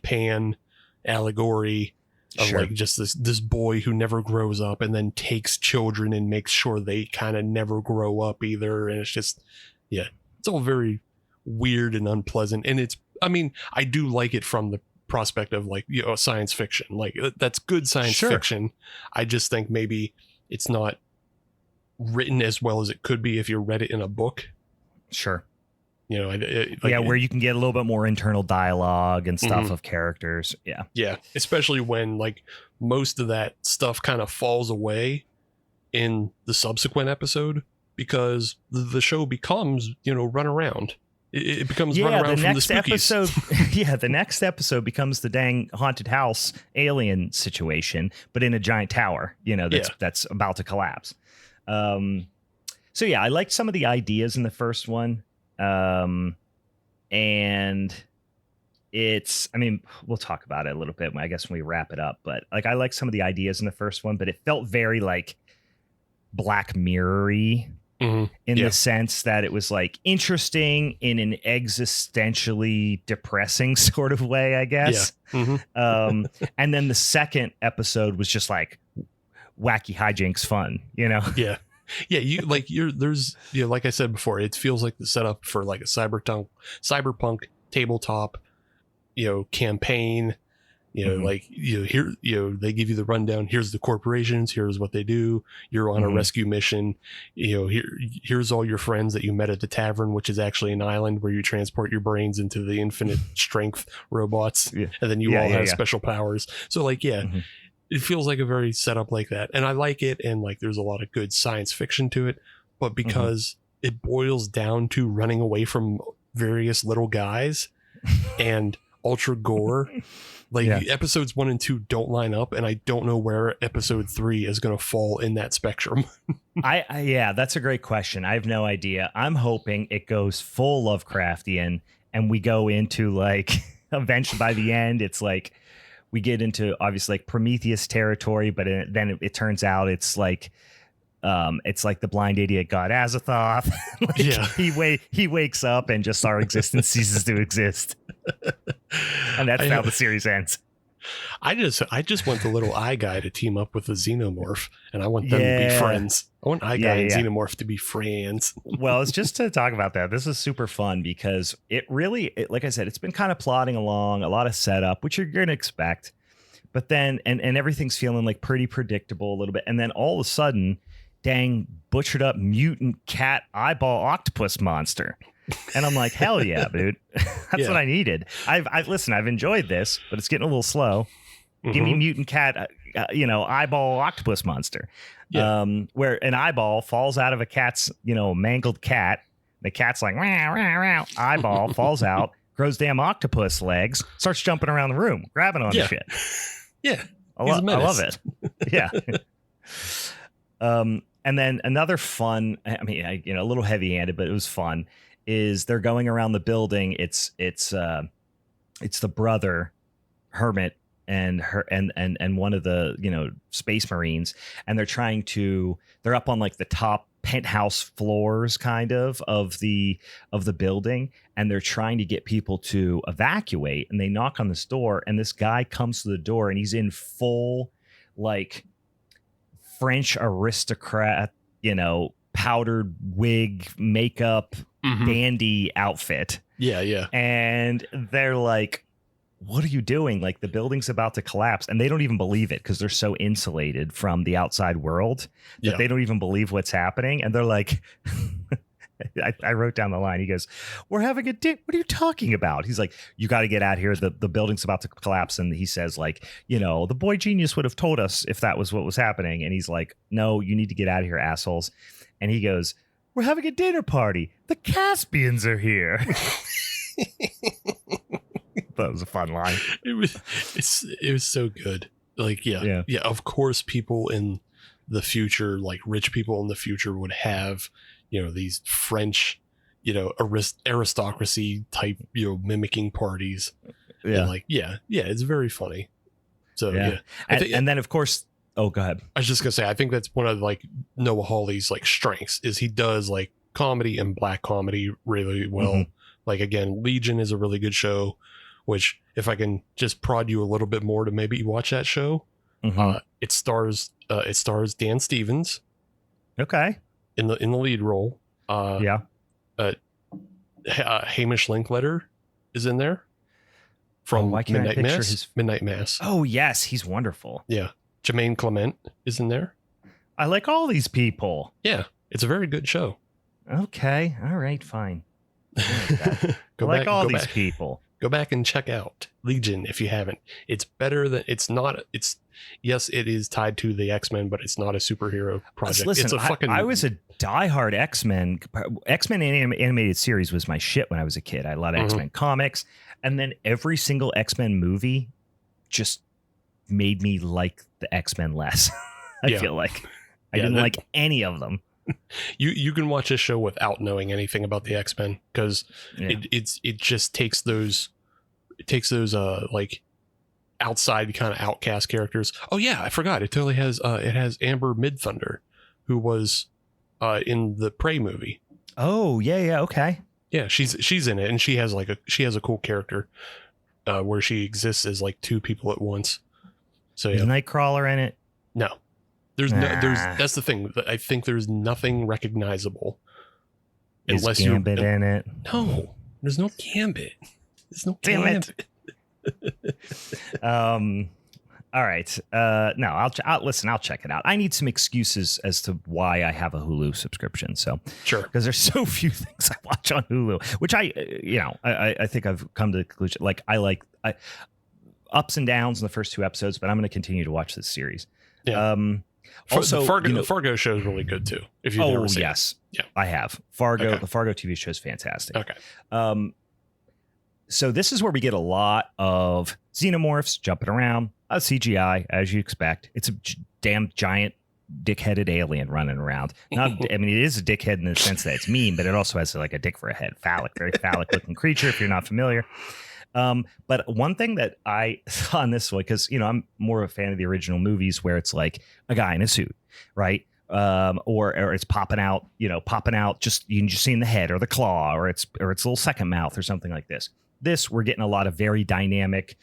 Pan allegory of like just this boy who never grows up and then takes children and makes sure they kind of never grow up either. And it's just, it's all very weird and unpleasant. And I do like it from the prospect of like, science fiction. Like, that's good science fiction. I just think maybe it's not written as well as it could be if you read it in a book. Sure. Where you can get a little bit more internal dialogue and stuff of characters. Yeah. Yeah. Especially when like most of that stuff kind of falls away in the subsequent episode, because the show becomes, run around. It becomes run around from the spookies. The next episode becomes the dang haunted house alien situation, but in a giant tower, that's about to collapse. I liked some of the ideas in the first one. And we'll talk about it a little bit, I guess, when we wrap it up, but like, I like some of the ideas in the first one, but it felt very like Black Mirror-y in the sense that it was like interesting in an existentially depressing sort of way, I guess. And then the second episode was just like wacky hijinks fun, Yeah. There's like I said before, it feels like the setup for like a cyberpunk tabletop, campaign, here, they give you the rundown. Here's the corporations. Here's what they do. You're on a rescue mission. Here's all your friends that you met at the tavern, which is actually an island where you transport your brains into the infinite strength robots. And then you all have special powers. So it feels like a very setup like that. And I like it. And like, there's a lot of good science fiction to it, but because it boils down to running away from various little guys and ultra gore, episodes 1 and 2 don't line up. And I don't know where episode 3 is going to fall in that spectrum. That's a great question. I have no idea. I'm hoping it goes full Lovecraftian and we go into like, eventually by the end, it's like, we get into obviously like Prometheus territory, but then it turns out it's like the blind idiot god Azathoth. He wakes up and just our existence ceases to exist, and that's how the series ends. I just want the little eye guy to team up with the xenomorph, and I want them to be friends. I want eye guy and xenomorph to be friends. Well, it's just to talk about that. This is super fun because it really, like I said, it's been kind of plodding along, a lot of setup, which you're going to expect, but then, and everything's feeling like pretty predictable a little bit. And then all of a sudden, dang, butchered up mutant cat eyeball octopus monster. And I'm like, hell yeah, dude. That's what I needed. I've enjoyed this, but it's getting a little slow. Give me mutant cat, eyeball octopus monster. Where an eyeball falls out of a cat's, mangled cat. The cat's like, rah, rah, rah. Eyeball falls out, grows damn octopus legs, starts jumping around the room, grabbing on the shit. Yeah. I love it. Yeah. And then another fun, a little heavy handed, but it was fun, is they're going around the building. It's the brother Hermit and one of the space marines, and they're up on like the top penthouse floors kind of the building, and they're trying to get people to evacuate, and they knock on this door, and this guy comes to the door, and he's in full like French aristocrat, powdered wig, makeup, dandy outfit. Yeah. And they're like, what are you doing? Like, the building's about to collapse, and they don't even believe it because they're so insulated from the outside world that they don't even believe what's happening. And they're like, I wrote down the line. He goes, "We're having a date. What are you talking about?" He's like, "You got to get out here. The building's about to collapse." And he says, like, the boy genius would have told us if that was what was happening. And he's like, "No, you need to get out of here, assholes." And he goes, "We're having a dinner party. The Caspians are here." That was a fun line. It was so good. Like, yeah. Of course, people in the future, like rich people in the future, would have, these French, aristocracy type, mimicking parties. Yeah. And it's very funny. So yeah. And then of course, oh, go ahead. I was just gonna say, I think that's one of like Noah Hawley's like strengths is he does like comedy and black comedy really well. Like, again, Legion is a really good show, which if I can just prod you a little bit more to maybe watch that show, it stars Dan Stevens. Okay. In the lead role. Hamish Linklater is in there from Midnight Mass. Oh yes, he's wonderful. Yeah. Jermaine Clement is in there. I like all these people. Yeah, it's a very good show. Okay. All right, fine. I like all these people. Go back and check out Legion if you haven't. It's better than yes, it is tied to the X-Men, but it's not a superhero project. Listen, it's a fucking I was a diehard X-Men animated series was my shit when I was a kid. I love X-Men comics, and then every single X-Men movie just made me like the X-Men less. I feel like I didn't like any of them. You can watch this show without knowing anything about the X-Men because it just takes those like outside kind of outcast characters. Oh yeah, I forgot. It totally has Amber Midthunder, who was in the Prey movie. Oh yeah, okay. Yeah, she's in it, and she has a cool character where she exists as like two people at once. So Is Nightcrawler in it? No. That's the thing. I think there's nothing recognizable unless you Gambit in it. No, there's no Gambit. There's no Gambit. All right. No, I'll listen. I'll check it out. I need some excuses as to why I have a Hulu subscription. So sure, because there's so few things I watch on Hulu, which I think I've come to the conclusion. Like I ups and downs in the first two episodes, but I'm going to continue to watch this series. Yeah. Also, the Fargo show is really good too. If you've never seen it. Yeah, I have Fargo. Okay. The Fargo TV show is fantastic. Okay. So this is where we get a lot of xenomorphs jumping around, CGI as you expect. It's a damn giant dick-headed alien running around. Not, I mean, it is a dickhead in the sense that it's mean, but it also has like a dick for a head. Very phallic looking creature. If you're not familiar. But one thing that I saw in this one, because, I'm more of a fan of the original movies where it's like a guy in a suit, right? Or it's popping out, just, you can just see in the head or the claw or its little second mouth or something like this. This, we're getting a lot of very dynamic,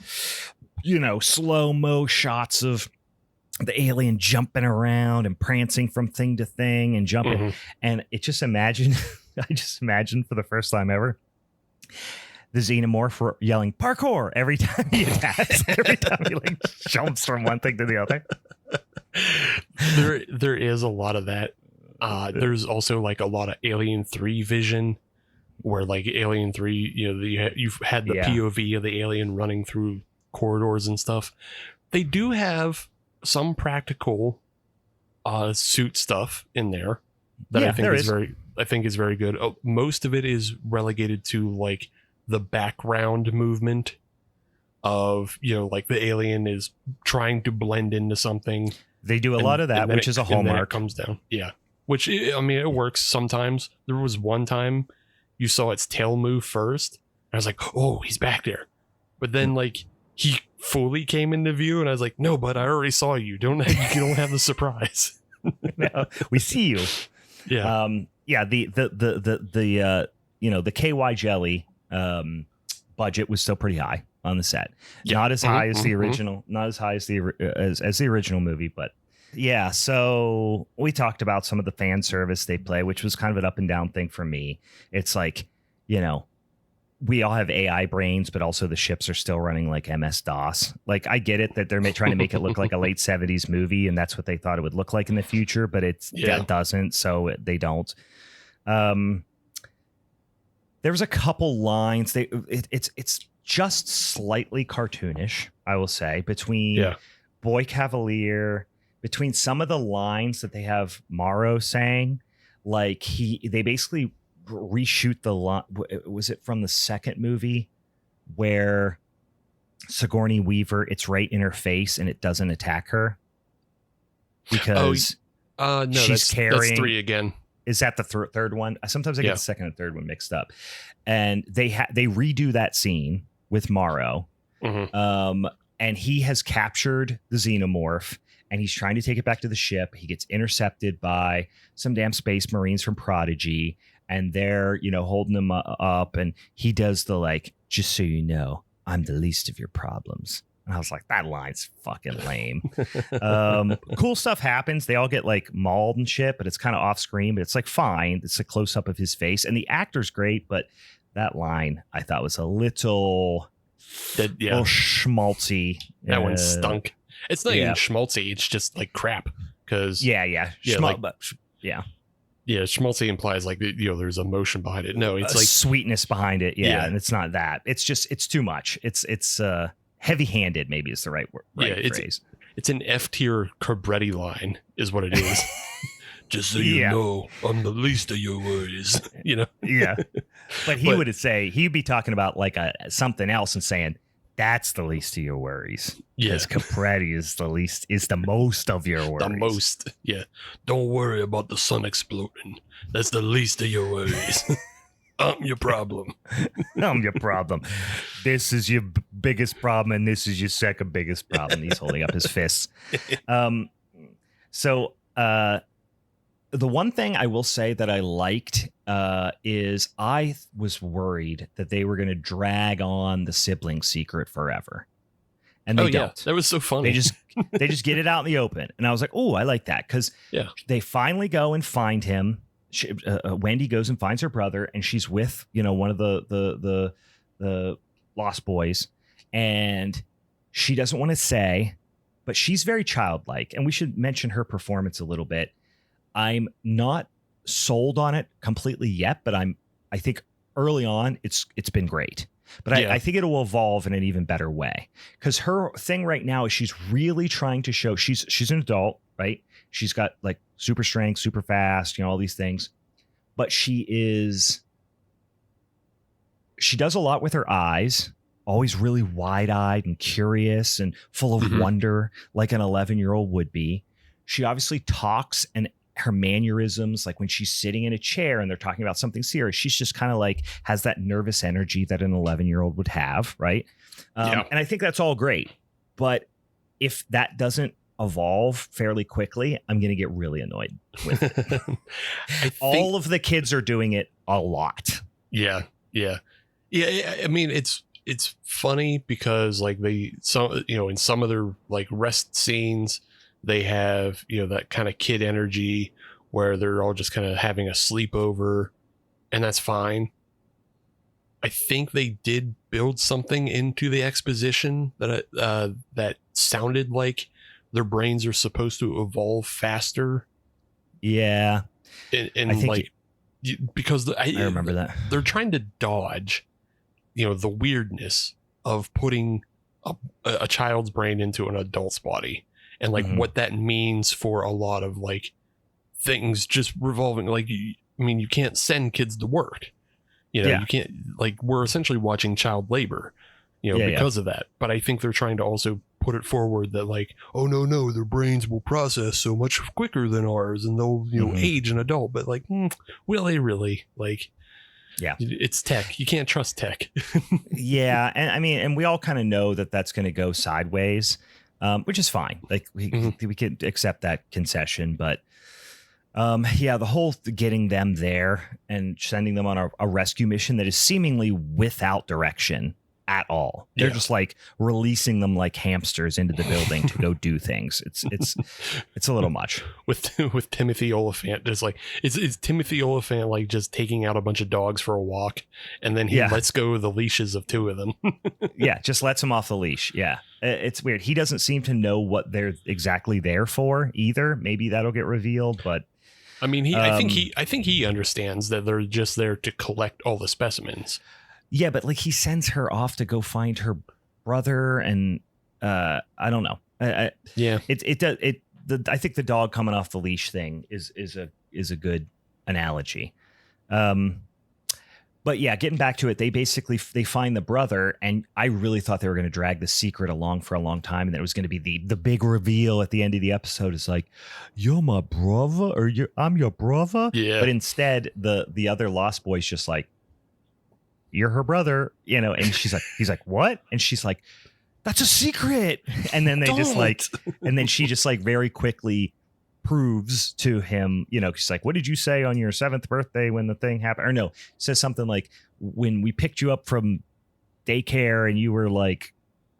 slow-mo shots of the alien jumping around and prancing from thing to thing and jumping. And I just imagined for the first time ever, the xenomorph yelling parkour every time he attacks, every time he like jumps from one thing to the other. There is a lot of that. There's also like a lot of Alien 3 vision, where like Alien 3, you've had the POV of the alien running through corridors and stuff. They do have some practical suit stuff in there that I think is very good. Most of it is relegated to like the background movement of, like the alien is trying to blend into something. They do a lot of that, which is a hallmark. And then it comes down. Yeah. Which, I mean, it works sometimes. There was one time you saw its tail move first. I was like, oh, he's back there. But then like he fully came into view and I was like, no, but I already saw you. You don't have the surprise. No, we see you. Yeah. The KY jelly budget was still pretty high on the set. Yeah. Not as high as the original, not as high as the original movie, but yeah. So we talked about some of the fan service they play, which was kind of an up and down thing for me. It's like, we all have AI brains, but also the ships are still running like MS-DOS. Like, I get it that they're trying to make it look like a late 70s movie, and that's what they thought it would look like in the future, but that doesn't, so they don't. There was a couple lines. It's just slightly cartoonish, I will say, between Boy Cavalier, between some of the lines that they have Morrow saying, like they basically reshoot the line. Was it from the second movie where Sigourney Weaver, it's right in her face and it doesn't attack her because she's carrying. That's 3 again. Is that the third one? Sometimes I get the second and third one mixed up. And they redo that scene with Morrow, and he has captured the xenomorph. And he's trying to take it back to the ship. He gets intercepted by some damn space marines from Prodigy. And they're, holding him up. And he does the like, just so you know, I'm the least of your problems. And I was like, that line's fucking lame. Cool stuff happens. They all get like mauled and shit, but it's kind of off screen. But it's like fine. It's a close up of his face. And the actor's great. But that line I thought was a little schmaltzy. That one stunk. It's not even schmaltzy. It's just like crap. Because schmaltzy implies like there's emotion behind it. No, it's like sweetness behind it. And it's not that. It's just it's too much. It's heavy-handed. Maybe is the right phrase. It's an F-tier Cabretti line, is what it is. Just so you know, I'm the least of your worries. Yeah, but he'd be talking about like something else and saying, that's the least of your worries. Because Capretti is the most of your worries. The most, yeah. Don't worry about the sun exploding. That's the least of your worries. I'm your problem. I'm your problem. This is your biggest problem, and this is your second biggest problem. He's holding up his fists. The one thing I will say that I liked is I was worried that they were going to drag on the sibling secret forever. And they don't. That was so funny. They just get it out in the open. And I was like, oh, I like that. Because they finally go and find him. Wendy goes and finds her brother, and she's with, one of the Lost Boys. And she doesn't want to say, but she's very childlike. And we should mention her performance a little bit. I'm not sold on it completely yet, but I think early on it's been great. But I think it will evolve in an even better way, because her thing right now is she's really trying to show she's an adult, right? She's got like super strength, super fast, all these things, but she does a lot with her eyes, always really wide-eyed and curious and full of wonder, like an 11-year-old would be. She obviously talks, and her mannerisms, like when she's sitting in a chair and they're talking about something serious, she's just kind of like has that nervous energy that an 11-year-old would have, right? And I think that's all great, but if that doesn't evolve fairly quickly, I'm going to get really annoyed with it. All of the kids are doing it a lot. Yeah. I mean, it's funny because like in some of their like rest scenes, they have, that kind of kid energy where they're all just kind of having a sleepover, and that's fine. I think they did build something into the exposition that sounded like their brains are supposed to evolve faster. Yeah. And I think because I remember that they're trying to dodge, the weirdness of putting a child's brain into an adult's body. And like what that means for a lot of like things just revolving, like, you can't send kids to work, you can't, like, we're essentially watching child labor, because of that. But I think they're trying to also put it forward that like, oh no, their brains will process so much quicker than ours and they'll, age an adult. But like, will they really? Like, Yeah. It's tech. You can't trust tech. Yeah. And I mean, and we all kind of know that that's going to go sideways, which is fine. Like we can accept that concession. But yeah, the whole getting them there and sending them on a rescue mission that is seemingly without direction at all. They're just like releasing them like hamsters into the building to go do things. It's a little much. With Timothy Oliphant, just like it's Timothy Oliphant like just taking out a bunch of dogs for a walk, and then he lets go of the leashes of 2 of them. Yeah, just lets them off the leash. Yeah, it's weird. He doesn't seem to know what they're exactly there for either. Maybe that'll get revealed, but I mean, I think he understands that they're just there to collect all the specimens. Yeah, but like he sends her off to go find her brother, and I don't know. I think the dog coming off the leash thing is a good analogy. But yeah, getting back to it, they find the brother, and I really thought they were going to drag the secret along for a long time, and that it was going to be the big reveal at the end of the episode. It's like, you're my brother, or I'm your brother. Yeah. But instead, the other Lost Boy's just like, you're her brother, and he's like, what? And she's like, that's a secret. And then she just like very quickly proves to him, she's like, what did you say on your 7th birthday when the thing happened? Or no, says something like, when we picked you up from daycare and you were like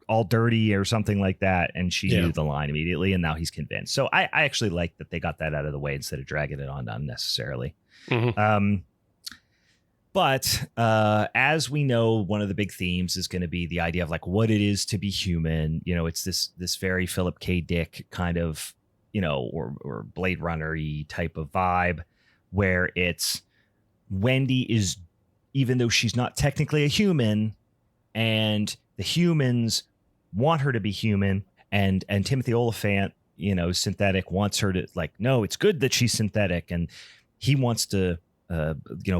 all dirty or something like that. And she knew the line immediately, and now he's convinced. So I actually like that they got that out of the way instead of dragging it on unnecessarily. Mm-hmm. But as we know, one of the big themes is going to be the idea of like what it is to be human. It's this very Philip K. Dick kind of, or Blade Runner-y type of vibe, where it's Wendy is, even though she's not technically a human, and the humans want her to be human, and Timothy Oliphant, synthetic, wants her to like, no, it's good that she's synthetic, and he wants to.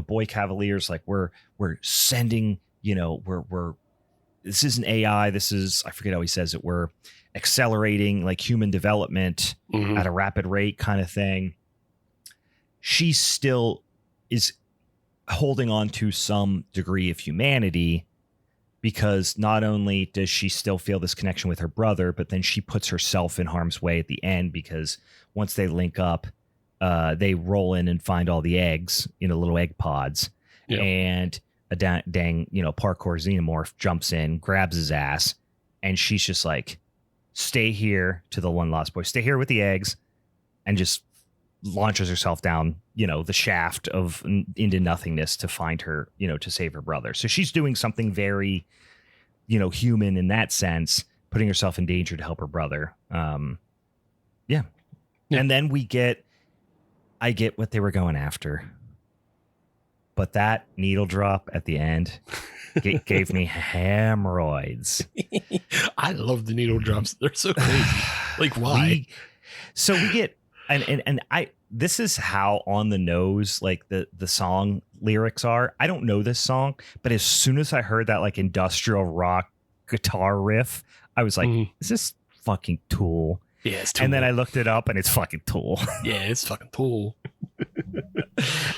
Boy Cavaliers, like we're sending, we're this isn't AI. This is, I forget how he says it. We're accelerating like human development at a rapid rate kind of thing. She still is holding on to some degree of humanity, because not only does she still feel this connection with her brother, but then she puts herself in harm's way at the end, because once they link up, they roll in and find all the eggs, little egg pods, and a dang, parkour xenomorph jumps in, grabs his ass, and she's just like, stay here, to the one Lost Boy, stay here with the eggs, and just launches herself down, the shaft of into nothingness to find her, to save her brother. So she's doing something very, human in that sense, putting herself in danger to help her brother. Yeah. And then I get what they were going after, but that needle drop at the end gave me hemorrhoids. I love the needle drops. They're so crazy. Like, why? We get, and this is how on the nose, like the song lyrics are. I don't know this song, but as soon as I heard that like industrial rock guitar riff, I was like, is this fucking Tool? Yeah, it's Tool. And then I looked it up, and it's fucking Tool. Yeah, it's fucking Tool.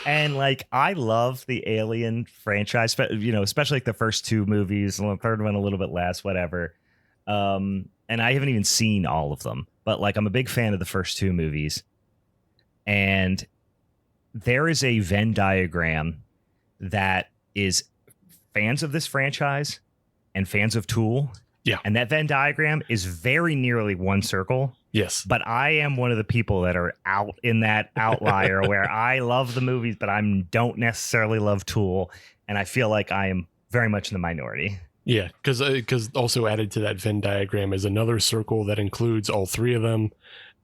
And like, I love the Alien franchise, but especially like the first 2 movies, and the third one a little bit less, whatever. And I haven't even seen all of them, but like, I'm a big fan of the first 2 movies. And there is a Venn diagram that is fans of this franchise and fans of Tool. Yeah. And that Venn diagram is very nearly one circle. Yes. But I am one of the people that are out in that outlier where I love the movies, but I don't necessarily love Tool. And I feel like I am very much in the minority. Yeah, because also added to that Venn diagram is another circle that includes all 3 of them.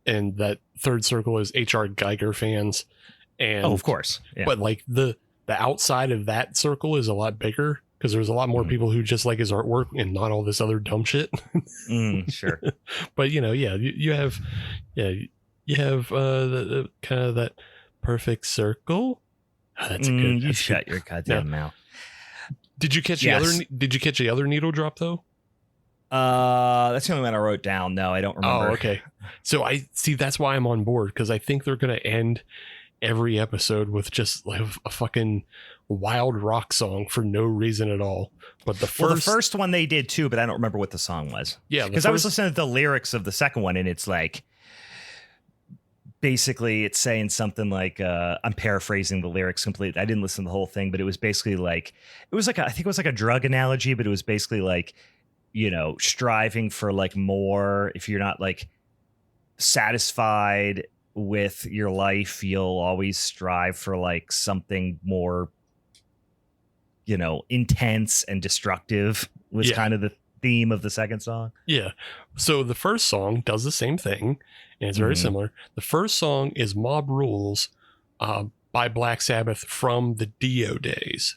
And that third circle is H.R. Geiger fans. And of course. Yeah. But like the outside of that circle is a lot bigger, because there's a lot more people who just like his artwork and not all this other dumb shit. Sure. But you have the kind of that perfect circle. Oh, that's a good. You shut your goddamn mouth. Did you catch the other? Did you catch the other needle drop though? That's the only one I wrote down. No, I don't remember. Oh, okay. So I see. That's why I'm on board, because I think they're going to end every episode with just like a fucking wild rock song for no reason at all. But the first one they did too, but I don't remember what the song was. Yeah, because I was listening to the lyrics of the second one, and it's like basically it's saying something like I'm paraphrasing the lyrics completely. I didn't listen to the whole thing, but it was basically like I think it was like a drug analogy, but it was basically like, you know, striving for like more. If you're not like satisfied with your life, you'll always strive for like something more, you know, intense and destructive was kind of the theme of the second song. Yeah. So the first song does the same thing, and it's very similar. The first song is Mob Rules by Black Sabbath from the Dio days.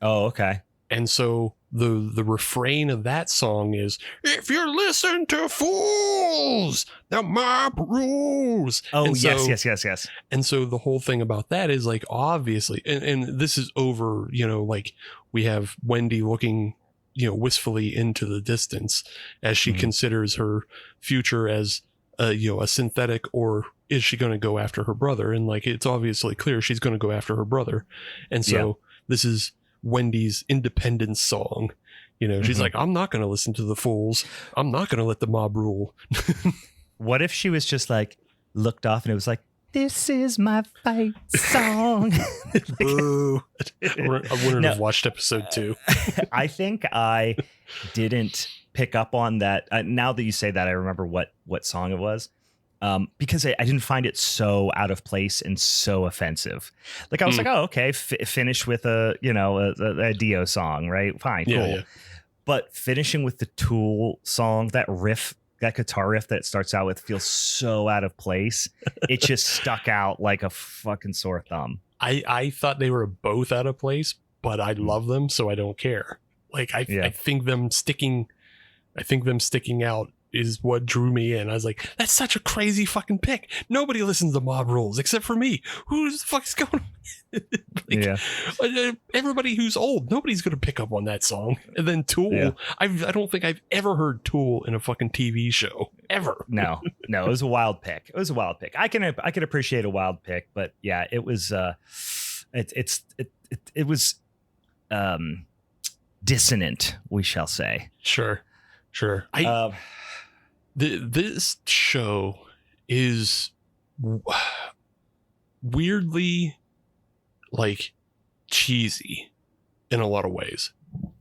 Oh, okay. And so the refrain of that song is, if you listen to fools, the mob rules. Oh, and so, yes. And so the whole thing about that is like, obviously, and this is over, you know, like we have Wendy looking, you know, wistfully into the distance as she considers her future as you know, a synthetic, or is she going to go after her brother? And like, it's obviously clear she's going to go after her brother. And so this is Wendy's independence song. You know, she's like, I'm not going to listen to the fools. I'm not going to let the mob rule. What if she was just like looked off and it was like, this is my fight song. Boo. I wouldn't have watched episode 2. I think I didn't pick up on that. Now that you say that, I remember what song it was. Because I didn't find it so out of place and so offensive. Like I was like, oh, okay, finish with a Dio song, right? Fine, cool. Yeah. But finishing with the Tool song, that riff, that guitar riff that it starts out with feels so out of place. It just stuck out like a fucking sore thumb. I thought they were both out of place, but I love them, so I don't care. Like I think them sticking out is what drew me in. I was like, that's such a crazy fucking pick. Nobody listens to Mob Rules except for me. Who the fuck's going on? Everybody who's old, nobody's going to pick up on that song. And then Tool, I don't think I've ever heard Tool in a fucking TV show ever. No, it was a wild pick. I can appreciate a wild pick, but yeah, it was it was dissonant, we shall say. Sure. This show is weirdly like cheesy in a lot of ways.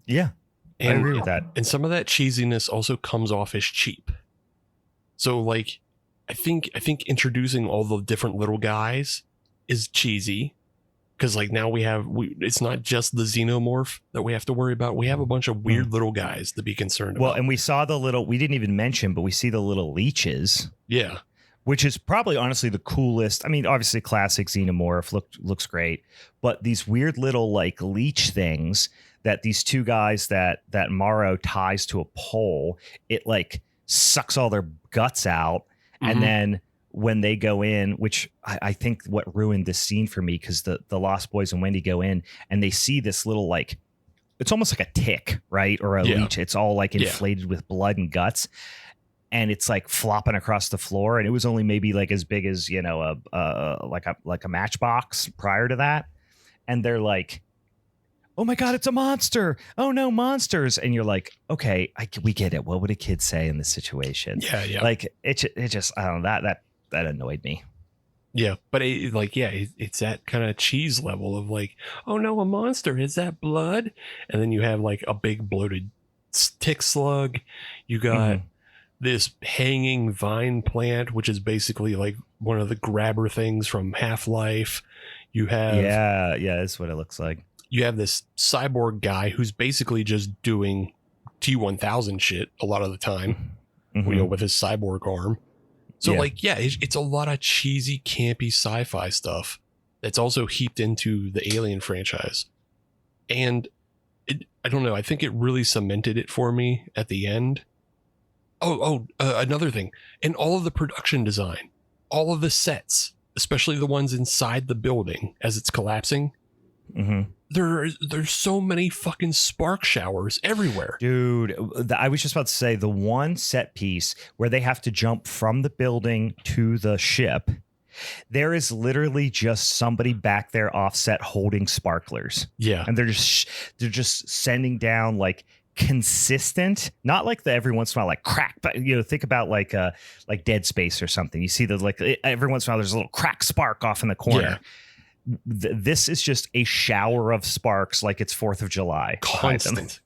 Yeah, I agree with that. And some of that cheesiness also comes off as cheap. So like, I think introducing all the different little guys is cheesy. Because like now it's not just the xenomorph that we have to worry about. We have a bunch of weird little guys to be concerned about. Well, and we saw we didn't even mention, but we see the little leeches. Yeah. Which is probably honestly the coolest. I mean, obviously classic xenomorph looks great, but these weird little like leech things that these two guys that Morrow ties to a pole, it like sucks all their guts out. And then when they go in, which I think what ruined this scene for me, because the Lost Boys and Wendy go in and they see this little, like, it's almost like a tick, right? Or a leech. It's all like inflated with blood and guts. And it's like flopping across the floor. And it was only maybe like as big as, you know, like a matchbox prior to that. And they're like, oh my God, it's a monster. Oh no, monsters. And you're like, okay, we get it. What would a kid say in this situation? Yeah. Like it just, I don't know, that annoyed me. Yeah, but it's that kind of cheese level of like, oh no, a monster. Is that blood? And then you have like a big bloated tick slug. You got this hanging vine plant, which is basically like one of the grabber things from Half-Life. You have that's what it looks like. You have this cyborg guy who's basically just doing T-1000 shit a lot of the time, you know, with his cyborg arm. So it's a lot of cheesy, campy sci-fi stuff that's also heaped into the Alien franchise. And I don't know, I think it really cemented it for me at the end. Another thing, and all of the production design, all of the sets, especially the ones inside the building as it's collapsing, there's so many fucking spark showers everywhere. Dude, I was just about to say the one set piece where they have to jump from the building to the ship, There is literally just somebody back there offset holding sparklers. Yeah. And they're just sending down like consistent, not like the every once in a while like crack, but think about like Dead Space or something. You see the like every once in a while there's a little crack spark off in the corner. Yeah. This is just a shower of sparks like it's 4th of July. Constant.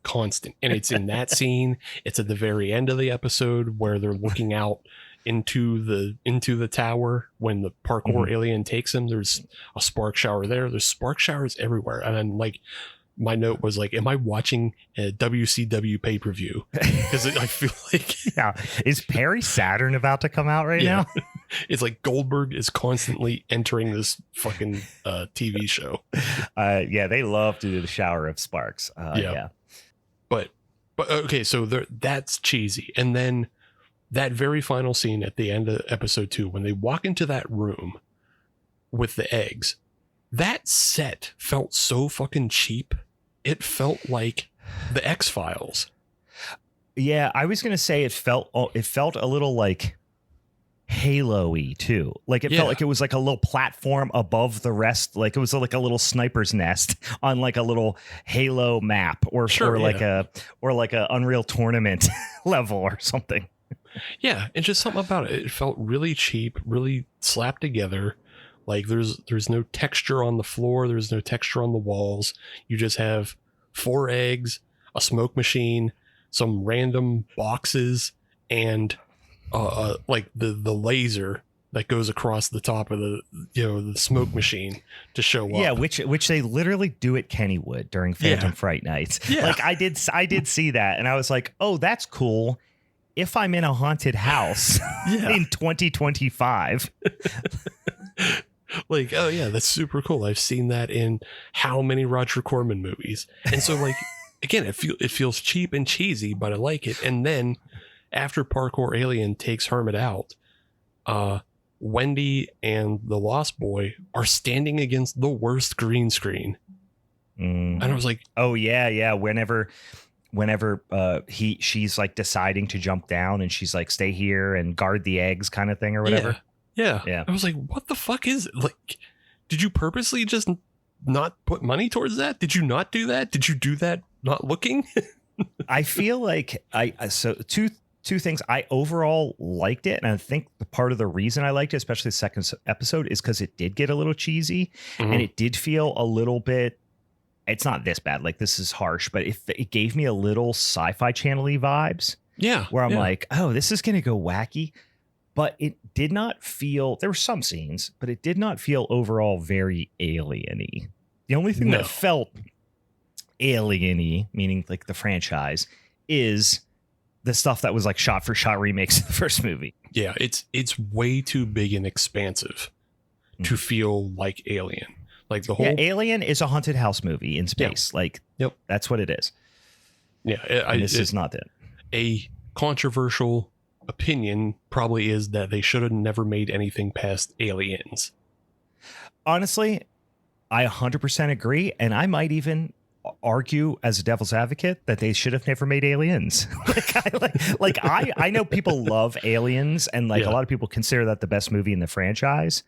And it's in that scene. It's at the very end of the episode where they're looking out into the tower when the parkour alien takes them. There's a spark shower there. There's spark showers everywhere. And then like my note was like, am I watching a WCW pay-per-view? Because I feel like is Perry Saturn about to come out now? It's like Goldberg is constantly entering this fucking TV show. They love to do the shower of sparks. But okay, so that's cheesy. And then that very final scene at the end of episode 2, when they walk into that room with the eggs, that set felt so fucking cheap. It felt like the X-Files. Yeah, I was gonna say it felt a little like Halo-y too. Like it felt like it was like a little platform above the rest. Like it was like a little sniper's nest on like a little Halo map, or like a Unreal Tournament level or something. Yeah, and just something about it. It felt really cheap, really slapped together. Like there's no texture on the floor. There's no texture on the walls. You just have 4 eggs, a smoke machine, some random boxes, and like the laser that goes across the top of the smoke machine to show up. Yeah, which they literally do at Kennywood during Phantom Fright Nights. Yeah. Like I did see that, and I was like, oh, that's cool. If I'm in a haunted house in 2025. Like, oh yeah, that's super cool. I've seen that in how many Roger Corman movies. And so like, again, it feels cheap and cheesy, but I like it. And then after Parkour Alien takes Hermit out, Wendy and the Lost Boy are standing against the worst green screen. And I was like, oh yeah. Whenever she's like deciding to jump down and she's like, stay here and guard the eggs kind of thing or whatever. Yeah. I was like, what the fuck is it? Like, did you purposely just not put money towards that? Did you not do that? Did you do that not looking? I feel like so two things. I overall liked it, and I think the part of the reason I liked it, especially the second episode, is because it did get a little cheesy and it did feel a little bit. It's not this bad. Like, this is harsh, but it gave me a little Sci-Fi Channel-y vibes. Yeah. Where I'm like, oh, this is going to go wacky. But it did not feel, there were some scenes, but it did not feel overall very alien-y. The only thing that felt alien-y, meaning like the franchise, is the stuff that was like shot for shot remakes of the first movie. Yeah, it's way too big and expansive to feel like Alien. Like the whole Alien is a haunted house movie in space. Yeah. Like, that's what it is. Yeah, this is not it. A controversial opinion probably is that they should have never made anything past Aliens. Honestly, I 100% agree, and I might even argue as a devil's advocate that they should have never made Aliens. I know people love Aliens, and like a lot of people consider that the best movie in the franchise,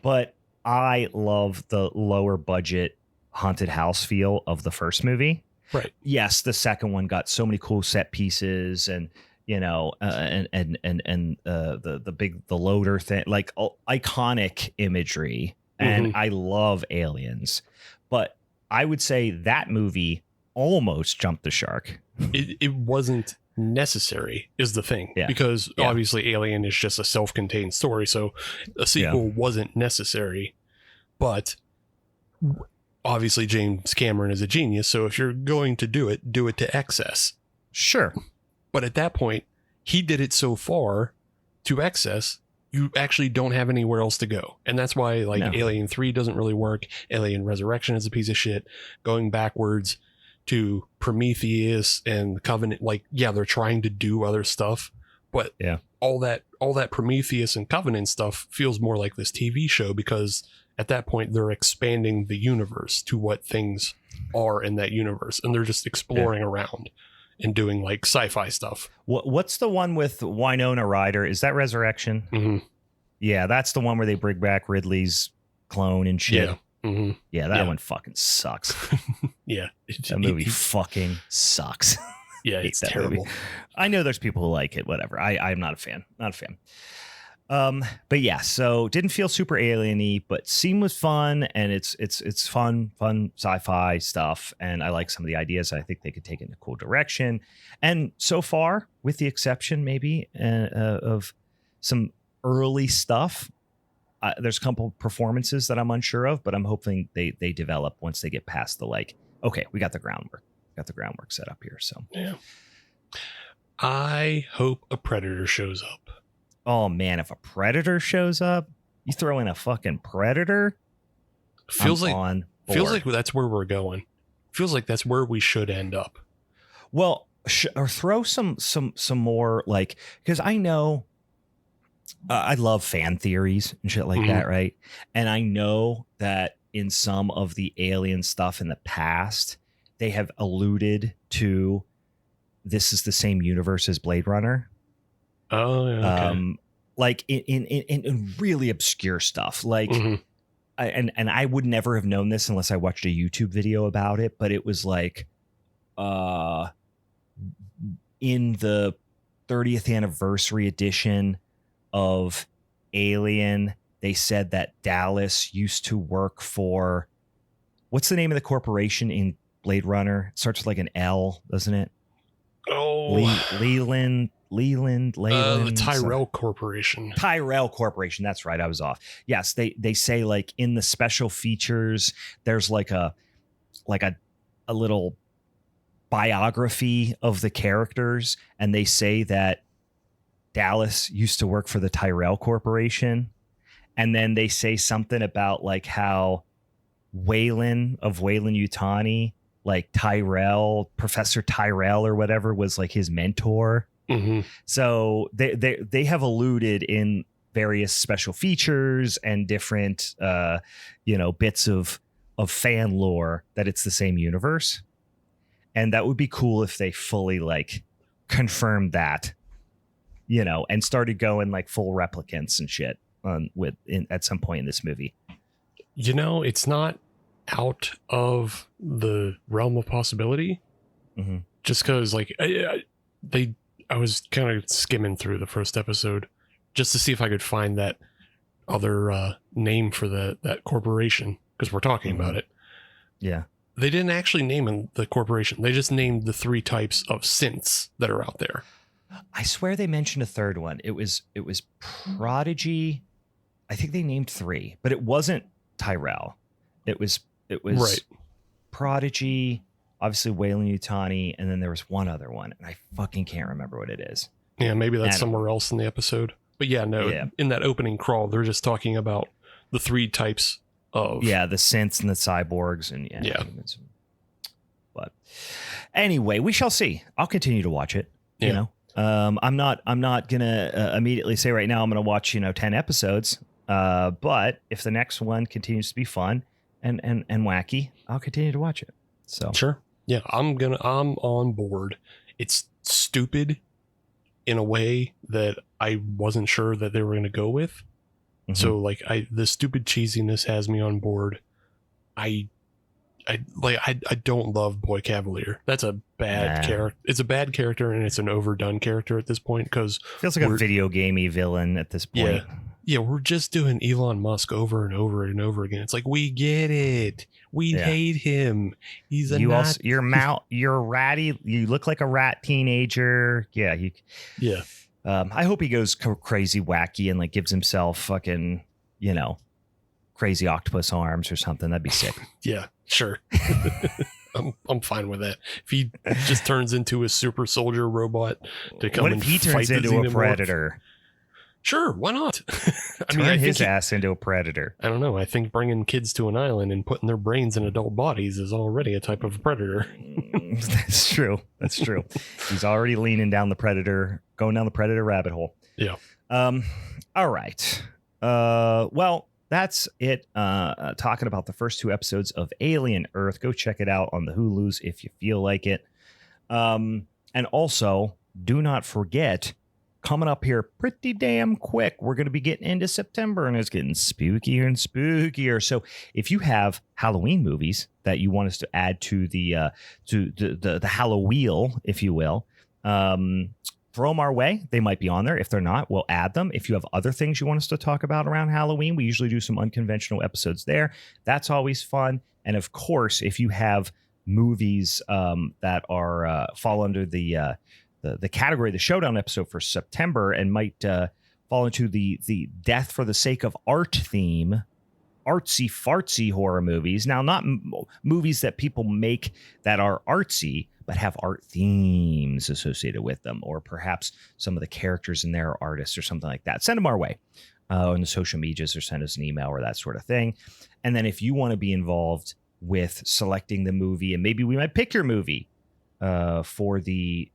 but I love the lower budget haunted house feel of the first movie. Right. Yes, the second one got so many cool set pieces and the loader thing, like iconic imagery. And I love Aliens, but I would say that movie almost jumped the shark. It wasn't necessary is the thing, because obviously Alien is just a self-contained story. So a sequel wasn't necessary, but obviously James Cameron is a genius. So if you're going to do it to excess. Sure. But at that point, he did it so far to excess, you actually don't have anywhere else to go. And that's why Alien 3 doesn't really work. Alien Resurrection is a piece of shit. Going backwards to Prometheus and Covenant, they're trying to do other stuff, but all that Prometheus and Covenant stuff feels more like this TV show, because at that point they're expanding the universe to what things are in that universe, and they're just exploring around and doing like sci-fi stuff. What's the one with Winona Ryder? Is that Resurrection? Yeah, that's the one where they bring back Ridley's clone and shit. Yeah. Mm-hmm. Yeah, that one fucking sucks. Yeah. That movie fucking sucks. Yeah, it's terrible. Movie. I know there's people who like it, whatever. I'm not a fan. Not a fan. But yeah, so didn't feel super alien-y, but Scene was fun, and it's fun sci-fi stuff, and I like some of the ideas. I think they could take it in a cool direction. And so far, with the exception maybe of some early stuff, there's a couple performances that I'm unsure of, but I'm hoping they develop once they get past the like, okay, we got the groundwork set up here. So yeah, I hope a Predator shows up. Oh man, if a Predator shows up, you throw in a fucking Predator. Feels like that's where we're going. Feels like that's where we should end up. Well, or throw some more, like, because I know I love fan theories and shit like that, right? And I know that in some of the alien stuff in the past, they have alluded to this is the same universe as Blade Runner. Oh, yeah, okay. Like in really obscure stuff, like, and I would never have known this unless I watched a YouTube video about it. But it was like, in the 30th anniversary edition of Alien, they said that Dallas used to work for, what's the name of the corporation in Blade Runner? It starts with like an L, doesn't it? Oh, Leland. The Tyrell Corporation. Tyrell Corporation. That's right. I was off. Yes, they say like in the special features, there's like a little biography of the characters, and they say that Dallas used to work for the Tyrell Corporation, and then they say something about like how Weyland-Yutani, like Tyrell, Professor Tyrell or whatever, was like his mentor. So they have alluded in various special features and different bits of fan lore that it's the same universe, and that would be cool if they fully like confirmed that, and started going like full replicants and shit at some point in this movie. It's not out of the realm of possibility, just because like I was kind of skimming through the first episode just to see if I could find that other name for that corporation, because we're talking about it. Yeah. They didn't actually name the corporation. They just named the 3 types of synths that are out there. I swear they mentioned a third one. It was Prodigy. I think they named 3, but it wasn't Tyrell. It was right. Prodigy, obviously Weyland-Yutani, and then there was one other one, and I fucking can't remember what it is. Yeah, maybe that's somewhere else in the episode. But yeah, no, in that opening crawl, they're just talking about the 3 types of... Yeah, the synths and the cyborgs, and humans. But anyway, we shall see. I'll continue to watch it, you know. I'm not gonna immediately say right now I'm gonna watch 10 episodes. But if the next one continues to be fun and wacky, I'll continue to watch it. So sure. Yeah, I'm on board. It's stupid in a way that I wasn't sure that they were going to go with. So like the stupid cheesiness has me on board. I don't love Boy Cavalier. That's a bad character. It's a bad character, and it's an overdone character at this point, because feels like a video gamey villain at this point. Yeah, we're just doing Elon Musk over and over and over again. It's like, we get it. We hate him. He's a you're ratty. You look like a rat teenager. Yeah. I hope he goes crazy wacky and like gives himself fucking, crazy octopus arms or something. That'd be sick. Yeah, sure. I'm fine with that. If he just turns into a super soldier robot to come and fight the xenomorph. What if he turns into a predator? Sure, why not? Turn his ass into a predator. I don't know. I think bringing kids to an island and putting their brains in adult bodies is already a type of predator. That's true. He's already going down the predator rabbit hole. Yeah. All right. Well, that's it. Talking about the first 2 episodes of Alien Earth. Go check it out on the Hulus if you feel like it. And also, do not forget coming up here pretty damn quick. We're going to be getting into September, and it's getting spookier and spookier. So if you have Halloween movies that you want us to add to the Halloween, if you will, throw them our way. They might be on there. If they're not, we'll add them. If you have other things you want us to talk about around Halloween, we usually do some unconventional episodes there. That's always fun. And of course, if you have movies that are fall under the category, the Showdown episode for September, and might fall into the death for the sake of art theme, artsy fartsy horror movies. Now, not movies that people make that are artsy, but have art themes associated with them, or perhaps some of the characters in there are artists or something like that. Send them our way on the social medias, or send us an email or that sort of thing. And then if you want to be involved with selecting the movie, and maybe we might pick your movie for the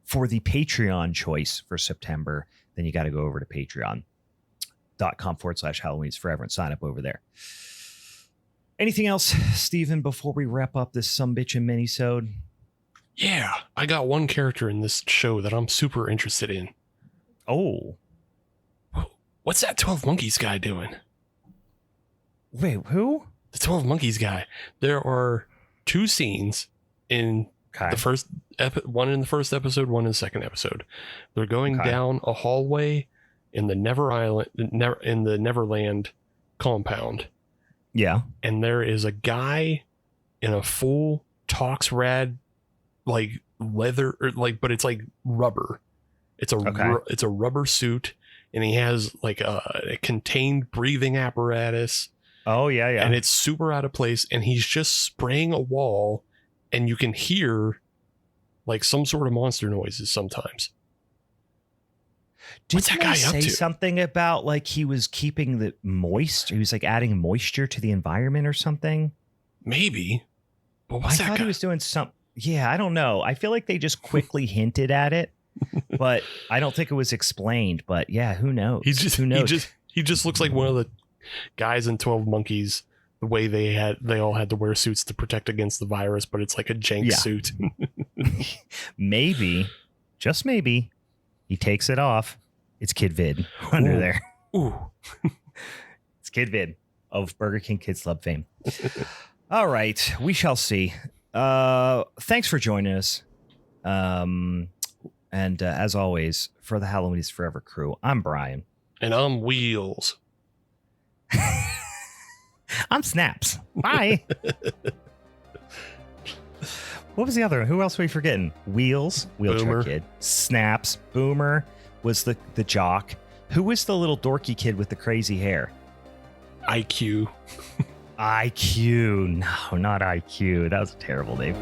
Patreon choice for September, then you got to go over to patreon.com/Halloween's Forever and sign up over there. Anything else, Stephen, before we wrap up this sumbitchin' minisode? Yeah, I got one character in this show that I'm super interested in. Oh. What's that 12 Monkeys guy doing? Wait, who? The 12 Monkeys guy. There are 2 scenes in the first one in the first episode, one in the second episode. They're going down a hallway in the Neverland compound. Yeah. And there is a guy in a full Tox Rad like leather, or like, but it's like rubber. It's a rubber suit, and he has like a contained breathing apparatus. Oh yeah, yeah. And it's super out of place, and he's just spraying a wall, and you can hear like some sort of monster noises sometimes. What's that guy up to? Something about like he was keeping the moist. He was like adding moisture to the environment or something. Maybe. But what's I that thought guy? He was doing something. Yeah, I don't know. I feel like they just quickly hinted at it, but I don't think it was explained. But yeah, who knows? Who knows? He just looks like one of the guys in 12 Monkeys. The way they all had to wear suits to protect against the virus, but it's like a jank suit. Maybe, just maybe, he takes it off. It's Kid Vid under there. Ooh. It's Kid Vid of Burger King Kids Club fame. All right, we shall see. Thanks for joining us. And as always, for the Halloween is Forever crew, I'm Brian. And I'm Wheels. I'm Snaps. Bye. What was the other one? Who else were we forgetting? Wheels, Wheelchair Boomer. Kid. Snaps, Boomer was the jock. Who was the little dorky kid with the crazy hair? IQ. IQ. No, not IQ. That was a terrible name.